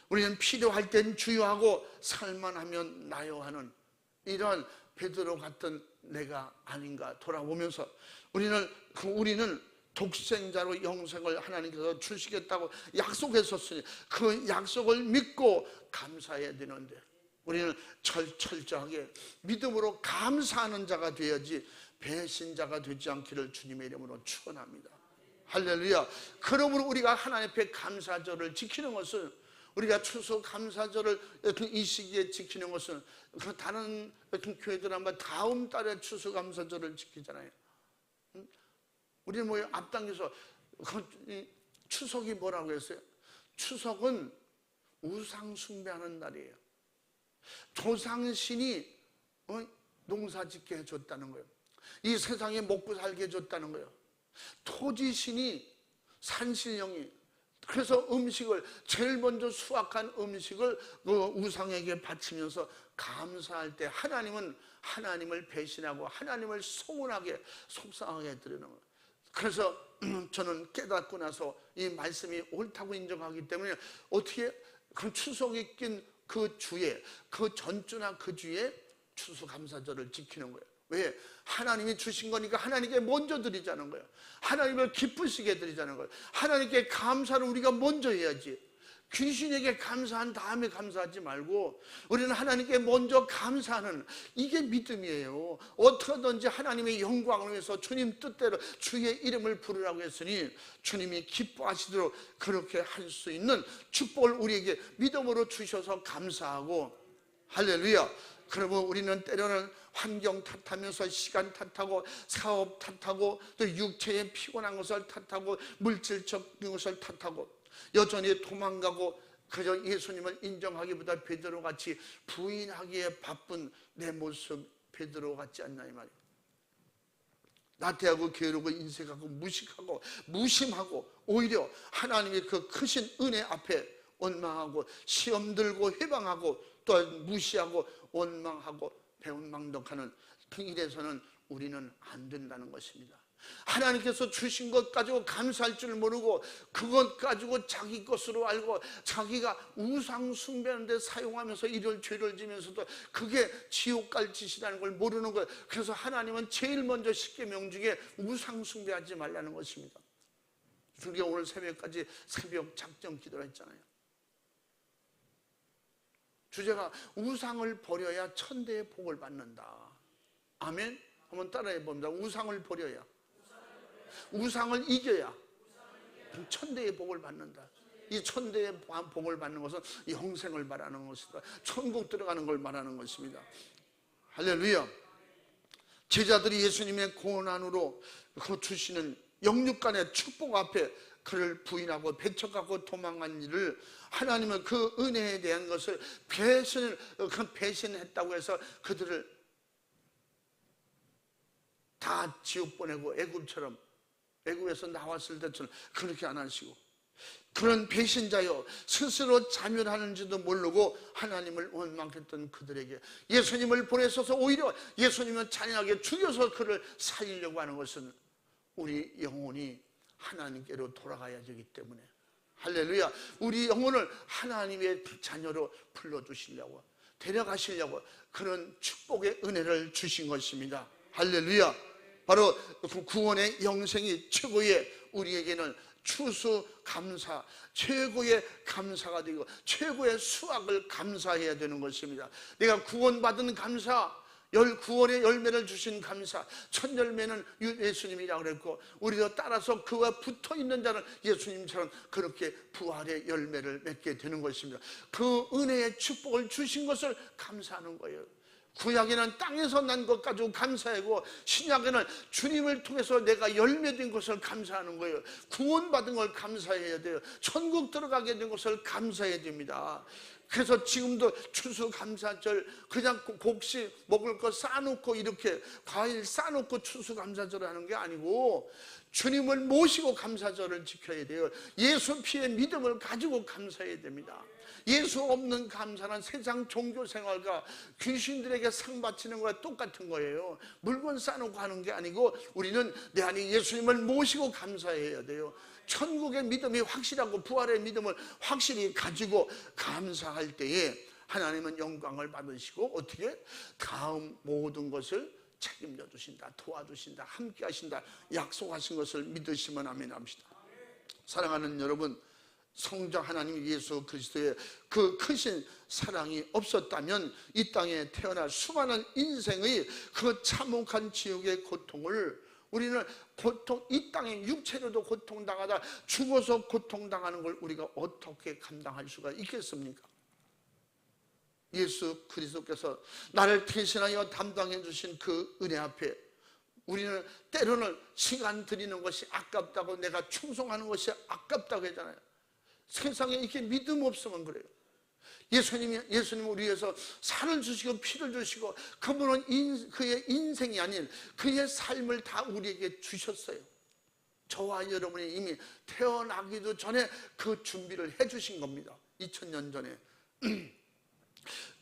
우리는 필요할 땐 주여하고 살만하면 나요 하는 이러한 베드로 같은 내가 아닌가 돌아보면서, 우리는 독생자로 영생을 하나님께서 주시겠다고 약속했었으니 그 약속을 믿고 감사해야 되는데, 우리는 철저하게 믿음으로 감사하는 자가 되어야지 배신자가 되지 않기를 주님의 이름으로 축원합니다. 할렐루야. 그러므로 우리가 하나님 앞에 감사절을 지키는 것은, 우리가 추수 감사절을 이 시기에 지키는 것은, 그 다른 교회들 아마 다음 달에 추수 감사절을 지키잖아요. 우리는 뭐 앞당겨서 추석이 뭐라고 했어요? 추석은 우상 숭배하는 날이에요. 조상신이 농사 짓게 해줬다는 거예요. 이 세상에 먹고 살게 해줬다는 거예요. 토지신이 산신령이, 그래서 음식을 제일 먼저 수확한 음식을 그 우상에게 바치면서 감사할 때 하나님은 하나님을 배신하고 하나님을 소원하게 속상하게 드리는 거예요. 그래서 저는 깨닫고 나서 이 말씀이 옳다고 인정하기 때문에 어떻게 그 추석이 낀 그 주에, 그 전주나 그 주에 추수감사절을 지키는 거예요. 왜? 하나님이 주신 거니까 하나님께 먼저 드리자는 거예요. 하나님을 기쁘시게 드리자는 거예요. 하나님께 감사를 우리가 먼저 해야지. 귀신에게 감사한 다음에 감사하지 말고 우리는 하나님께 먼저 감사하는, 이게 믿음이에요. 어떻게든지 하나님의 영광을 위해서 주님 뜻대로 주의 이름을 부르라고 했으니 주님이 기뻐하시도록 그렇게 할 수 있는 축복을 우리에게 믿음으로 주셔서 감사하고, 할렐루야. 그러면 우리는 때로는 환경 탓하면서 시간 탓하고 사업 탓하고 또 육체의 피곤한 것을 탓하고 물질적인 것을 탓하고 여전히 도망가고 그저 예수님을 인정하기보다 베드로같이 부인하기에 바쁜 내 모습 베드로 같지 않나 이 말이에요. 나태하고 게으르고 인색하고 무식하고 무심하고 오히려 하나님의 그 크신 은혜 앞에 원망하고 시험 들고 회방하고 또 무시하고 원망하고 배은망덕하는, 이래서는 우리는 안 된다는 것입니다. 하나님께서 주신 것 가지고 감사할 줄 모르고 그것 가지고 자기 것으로 알고 자기가 우상 숭배하는 데 사용하면서 이를 죄를 지면서도 그게 지옥 갈 짓이라는 걸 모르는 거예요. 그래서 하나님은 제일 먼저 십계명 중에 우상 숭배하지 말라는 것입니다. 우리가 오늘 새벽까지 새벽 작정 기도를 했잖아요. 주제가 우상을 버려야 천대의 복을 받는다. 아멘. 한번 따라해 봅니다. 우상을 버려야, 우상을 이겨야 천대의 복을 받는다. 이 천대의 복을 받는 것은 영생을 말하는 것이다. 천국 들어가는 걸 말하는 것입니다. 할렐루야. 제자들이 예수님의 고난으로 그 주시는 영육간의 축복 앞에 그를 부인하고 배척하고 도망간 일을 하나님은 그 은혜에 대한 것을 배신했다고 해서 그들을 다 지옥 보내고 애굽에서 나왔을 때처럼 그렇게 안 하시고, 그런 배신자요 스스로 자멸하는지도 모르고 하나님을 원망했던 그들에게 예수님을 보내셔서 오히려 예수님을 잔인하게 죽여서 그를 살리려고 하는 것은 우리 영혼이 하나님께로 돌아가야 되기 때문에, 할렐루야. 우리 영혼을 하나님의 자녀로 불러주시려고 데려가시려고 그런 축복의 은혜를 주신 것입니다. 할렐루야. 바로 구원의 영생이 최고의, 우리에게는 추수감사, 최고의 감사가 되고 최고의 수확을 감사해야 되는 것입니다. 내가 구원받은 감사, 구원의 열매를 주신 감사, 첫 열매는 예수님이라고 그랬고 우리도 따라서 그와 붙어있는 자는 예수님처럼 그렇게 부활의 열매를 맺게 되는 것입니다. 그 은혜의 축복을 주신 것을 감사하는 거예요. 구약에는 땅에서 난 것 가지고 감사하고 신약에는 주님을 통해서 내가 열매된 것을 감사하는 거예요. 구원받은 걸 감사해야 돼요. 천국 들어가게 된 것을 감사해야 됩니다. 그래서 지금도 추수감사절 그냥 곡식 먹을 거 싸놓고 이렇게 과일 싸놓고 추수감사절을 하는 게 아니고 주님을 모시고 감사절을 지켜야 돼요. 예수 피의 믿음을 가지고 감사해야 됩니다. 예수 없는 감사는 세상 종교생활과 귀신들에게 상 바치는 거와 똑같은 거예요. 물건 싸놓고 하는 게 아니고 우리는 내 안에 예수님을 모시고 감사해야 돼요. 천국의 믿음이 확실하고 부활의 믿음을 확실히 가지고 감사할 때에 하나님은 영광을 받으시고 어떻게? 다음 모든 것을 책임져 주신다, 도와주신다, 함께 하신다, 약속하신 것을 믿으시면 아멘 합시다. 사랑하는 여러분, 성자 하나님 예수 그리스도의 그 크신 사랑이 없었다면 이 땅에 태어나 수많은 인생의 그 참혹한 지옥의 고통을 우리는 이 땅에 육체로도 고통당하다 죽어서 고통당하는 걸 우리가 어떻게 감당할 수가 있겠습니까? 예수 그리스도께서 나를 대신하여 담당해 주신 그 은혜 앞에 우리는 때로는 시간 드리는 것이 아깝다고, 내가 충성하는 것이 아깝다고 하잖아요. 세상에 이렇게 믿음 없으면 그래요. 예수님은 우리 위해서 살을 주시고 피를 주시고, 그분은 그의 인생이 아닌 그의 삶을 다 우리에게 주셨어요. 저와 여러분이 이미 태어나기도 전에 그 준비를 해주신 겁니다. 2000년 전에.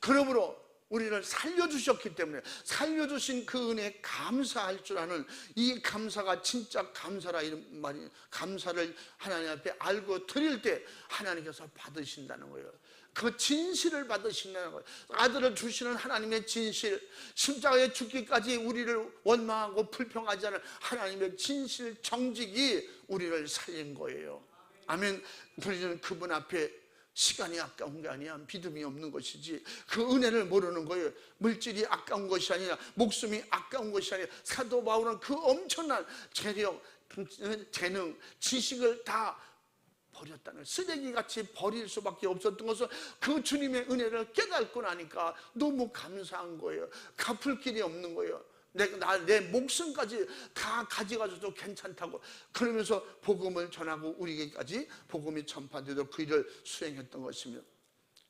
그러므로 우리를 살려주셨기 때문에, 살려주신 그 은혜에 감사할 줄 아는, 이 감사가 진짜 감사라, 이런 말이, 감사를 하나님 앞에 알고 드릴 때 하나님께서 받으신다는 거예요. 그 진실을 받으신다는 거예요. 아들을 주시는 하나님의 진실, 십자가에 죽기까지 우리를 원망하고 불평하지 않은 하나님의 진실 정직이 우리를 살린 거예요. 아멘. 우리는 그분 앞에 시간이 아까운 게 아니야, 믿음이 없는 것이지, 그 은혜를 모르는 거예요. 물질이 아까운 것이 아니라, 목숨이 아까운 것이 아니라, 사도 바울은 그 엄청난 재력, 재능, 지식을 다 버렸다는, 쓰레기같이 버릴 수밖에 없었던 것은 그 주님의 은혜를 깨닫고 나니까 너무 감사한 거예요. 갚을 길이 없는 거예요. 내 목숨까지 다 가져가줘도 괜찮다고, 그러면서 복음을 전하고 우리에게까지 복음이 전파되도록 그 일을 수행했던 것입니다.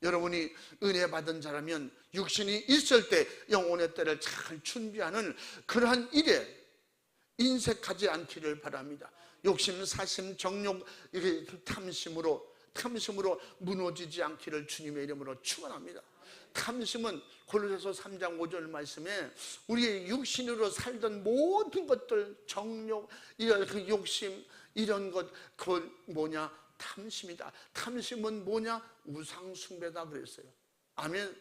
여러분이 은혜 받은 자라면 육신이 있을 때 영혼의 때를 잘 준비하는 그러한 일에 인색하지 않기를 바랍니다. 욕심, 사심, 정욕, 탐심으로 무너지지 않기를 주님의 이름으로 축원합니다. 탐심은 골로새서 3장 5절 말씀에 우리의 육신으로 살던 모든 것들, 정욕, 이런 그 욕심, 이런 것, 그건 뭐냐? 탐심이다. 탐심은 뭐냐? 우상숭배다 그랬어요. 아멘.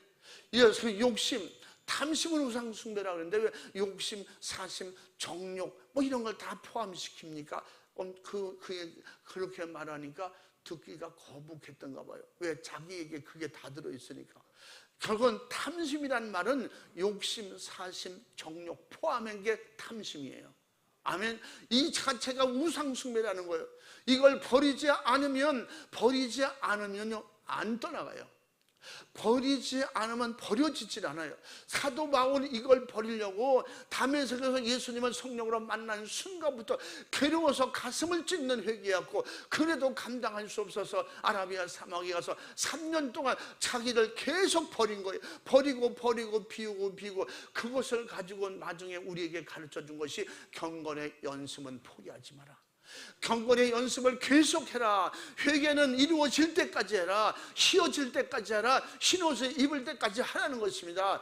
이어서 욕심, 탐심은 우상숭배라 그러는데 왜 욕심, 사심, 정욕 뭐 이런 걸 다 포함시킵니까? 그렇게 말하니까 듣기가 거북했던가 봐요. 왜? 자기에게 그게 다 들어있으니까. 결국은 탐심이란 말은 욕심, 사심, 정욕 포함한 게 탐심이에요. 아멘. 이 자체가 우상숭배라는 거예요. 이걸 버리지 않으면요 안 떠나가요. 버리지 않으면 버려지질 않아요. 사도 바울이 이걸 버리려고 다메섹에서 예수님을 성령으로 만난 순간부터 괴로워서 가슴을 찢는 회개였고, 그래도 감당할 수 없어서 아라비아 사막에 가서 3년 동안 자기를 계속 버린 거예요. 버리고 비우고 그것을 가지고 나중에 우리에게 가르쳐 준 것이 경건의 연습은 포기하지 마라. 경건의 연습을 계속해라. 회개는 이루어질 때까지 해라. 휘어질 때까지 해라. 흰옷을 입을 때까지 하라는 것입니다.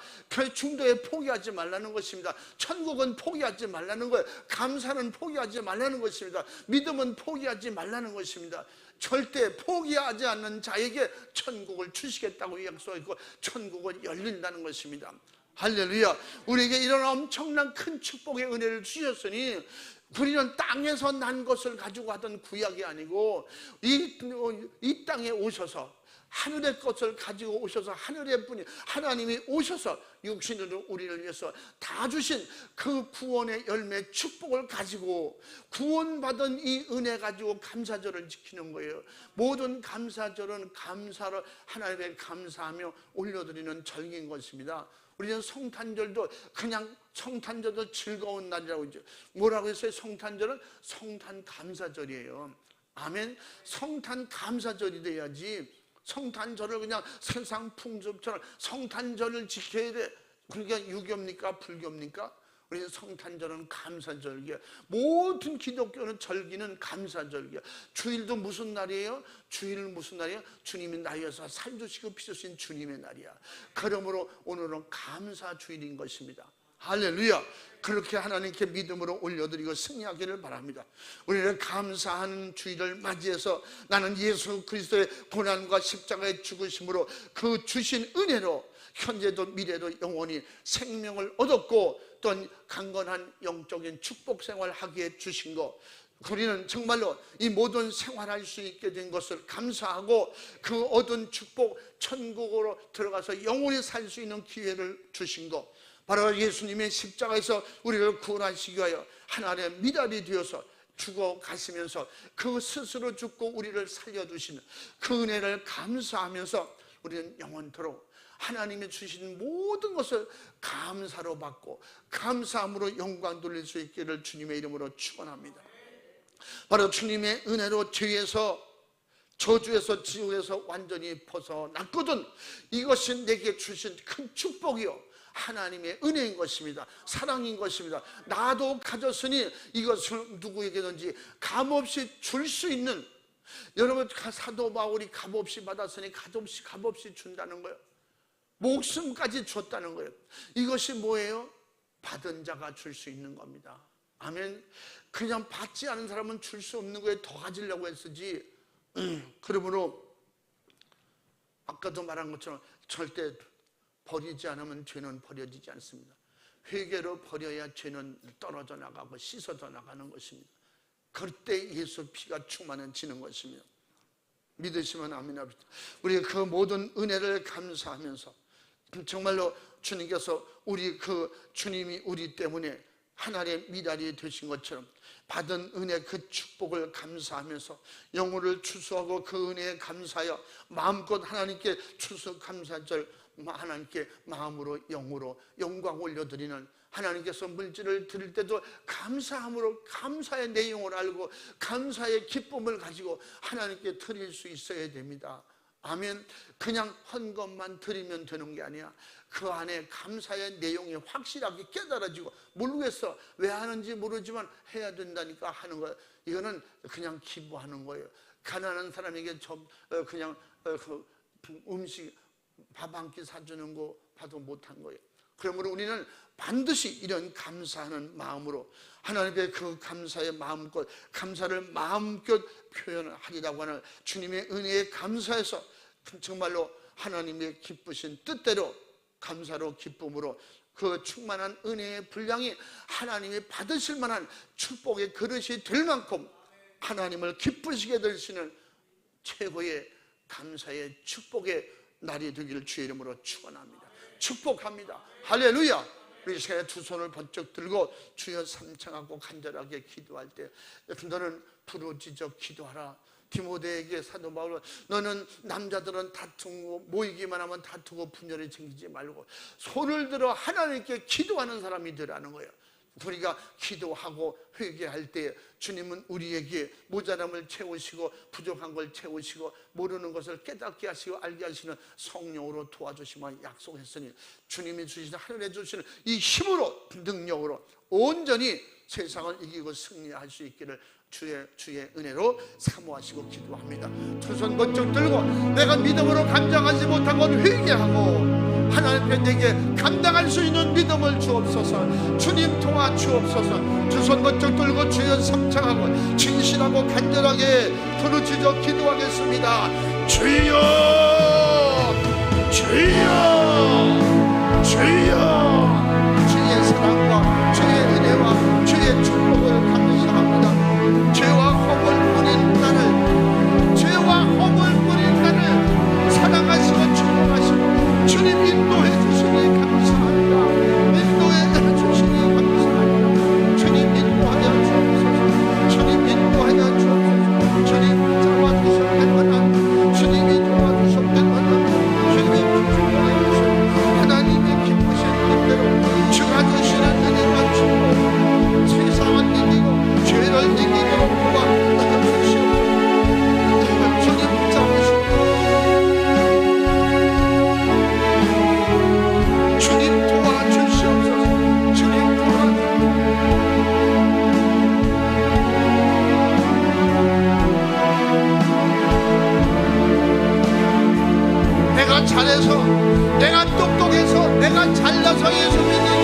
중도에 포기하지 말라는 것입니다. 천국은 포기하지 말라는 거예요. 감사는 포기하지 말라는 것입니다. 믿음은 포기하지 말라는 것입니다. 절대 포기하지 않는 자에게 천국을 주시겠다고 약속했고, 천국은 열린다는 것입니다. 할렐루야. 우리에게 이런 엄청난 큰 축복의 은혜를 주셨으니, 우리는 땅에서 난 것을 가지고 하던 구약이 아니고 이 땅에 오셔서 하늘의 것을 가지고 오셔서, 하늘의 분이 하나님이 오셔서 육신으로 우리를 위해서 다 주신 그 구원의 열매 축복을 가지고, 구원받은 이 은혜 가지고 감사절을 지키는 거예요. 모든 감사절은 감사로 하나님께 감사하며 올려드리는 절기인 것입니다. 우리는 성탄절도 그냥 성탄절도 즐거운 날이라고 했죠. 뭐라고 했어요? 성탄절은 성탄 감사절이에요. 아멘. 성탄 감사절이 돼야지, 성탄절을 그냥 세상 풍습처럼 성탄절을 지켜야 돼. 그러니까 유교입니까? 불교입니까? 우리는 성탄절은 감사절기야. 모든 기독교는 절기는 감사절기야. 주일도 무슨 날이에요? 주일은 무슨 날이에요? 주님이 나여서 살주시고 피 주신 주님의 날이야. 그러므로 오늘은 감사주일인 것입니다. 할렐루야. 그렇게 하나님께 믿음으로 올려드리고 승리하기를 바랍니다. 우리는 감사하는 주일을 맞이해서 나는 예수 그리스도의 고난과 십자가의 죽으심으로 그 주신 은혜로 현재도 미래도 영원히 생명을 얻었고, 또 강건한 영적인 축복 생활을 하게 주신 것, 우리는 정말로 이 모든 생활할 수 있게 된 것을 감사하고, 그 얻은 축복, 천국으로 들어가서 영원히 살 수 있는 기회를 주신 것, 바로 예수님의 십자가에서 우리를 구원하시기 위하여 하나님의 미랄이 되어서 죽어 가시면서 그 스스로 죽고 우리를 살려주시는 그 은혜를 감사하면서 우리는 영원토록 하나님이 주신 모든 것을 감사로 받고 감사함으로 영광 돌릴 수 있기를 주님의 이름으로 축원합니다. 바로 주님의 은혜로 죄에서, 저주에서, 지옥에서 완전히 벗어났거든. 이것이 내게 주신 큰 축복이요, 하나님의 은혜인 것입니다. 사랑인 것입니다. 나도 가졌으니 이것을 누구에게든지 값없이 줄 수 있는, 여러분 사도 바울이 값없이 받았으니 값없이 준다는 거예요. 목숨까지 줬다는 거예요. 이것이 뭐예요? 받은 자가 줄 수 있는 겁니다. 아멘. 그냥 받지 않은 사람은 줄 수 없는 거에 더 가지려고 했으지. 그러므로 아까도 말한 것처럼 절대 버리지 않으면 죄는 버려지지 않습니다. 회개로 버려야 죄는 떨어져 나가고 씻어져 나가는 것입니다. 그때 예수 피가 충만해지는 것입니다. 믿으시면 아멘합니다. 우리 그 모든 은혜를 감사하면서 정말로 주님께서 주님이 우리 때문에 하나님의 미랄이 되신 것처럼 받은 은혜 그 축복을 감사하면서 영혼을 추수하고 그 은혜에 감사하여 마음껏 하나님께 추수 감사절, 하나님께 마음으로 영으로 영광 올려드리는, 하나님께서 물질을 드릴 때도 감사함으로 감사의 내용을 알고 감사의 기쁨을 가지고 하나님께 드릴 수 있어야 됩니다. 아멘. 그냥 헌것만 드리면 되는 게 아니야. 그 안에 감사의 내용이 확실하게 깨달아지고, 모르겠어, 왜 하는지 모르지만 해야 된다니까 하는 거예요. 이거는 그냥 기부하는 거예요. 가난한 사람에게 그냥 음식 밥 한 끼 사주는 거 봐도 못한 거예요. 그러므로 우리는 반드시 이런 감사하는 마음으로 하나님의 그 감사의 마음껏, 감사를 마음껏 표현하리라고 하는 주님의 은혜에 감사해서 정말로 하나님의 기쁘신 뜻대로 감사로 기쁨으로 그 충만한 은혜의 분량이 하나님이 받으실 만한 축복의 그릇이 될 만큼 하나님을 기쁘시게 되시는 최고의 감사의 축복의 날이 되기를 주의 이름으로 축원합니다. 축복합니다. 할렐루야. 우리 시간에 두 손을 번쩍 들고 주여 삼창하고 간절하게 기도할 때, 너는 부르짖어 기도하라. 디모데에게 사도 바울은, 너는 남자들은 다투고 모이기만 하면 다투고 분열이 생기지 말고 손을 들어 하나님께 기도하는 사람이 되라는 거예요. 우리가 기도하고 회개할 때 주님은 우리에게 모자람을 채우시고 부족한 걸 채우시고 모르는 것을 깨닫게 하시고 알게 하시는 성령으로 도와주시면 약속했으니, 주님이 주시는, 하늘에 주시는 이 힘으로, 능력으로 온전히 세상을 이기고 승리할 수 있기를 주의 은혜로 사모하시고 기도합니다. 두 손 번쩍 들고 내가 믿음으로 감당하지 못한 건 회개하고 하나님 내게 감당할 수 있는 믿음을 주옵소서. 주님 도와주옵소서. 두 손 번쩍 들고 주여 삼창하고 진실하고 간절하게 부르짖어 기도하겠습니다. 주여, 주여, 주여. 주의 사랑과 주의 은혜와 주의 축복을 감사합니다. 죄와 허물 뿌린 나를, 죄와 허물 뿌린 나를 사랑하시고 축복하시고 주님 인도해 주시니 감사합니다. 인도해 주시니 감사합니다. 주님 인도하여 주옵소서. 주님 인도하여 주옵소서. 주님 잡아주실 때마다, 주님이 도와주실 때마다, 주님이 축복해 주시고 하나님이 기쁘신 뜻대로 주가 주시는 은혜와 축복, 세상을 이기고 죄를 이기도록 도와주시옵소서. 주님 잡으시고 주님 도와주시옵소서. 주님 내가 잘해서, 내가 똑똑해서, 내가 잘나서 예수 믿는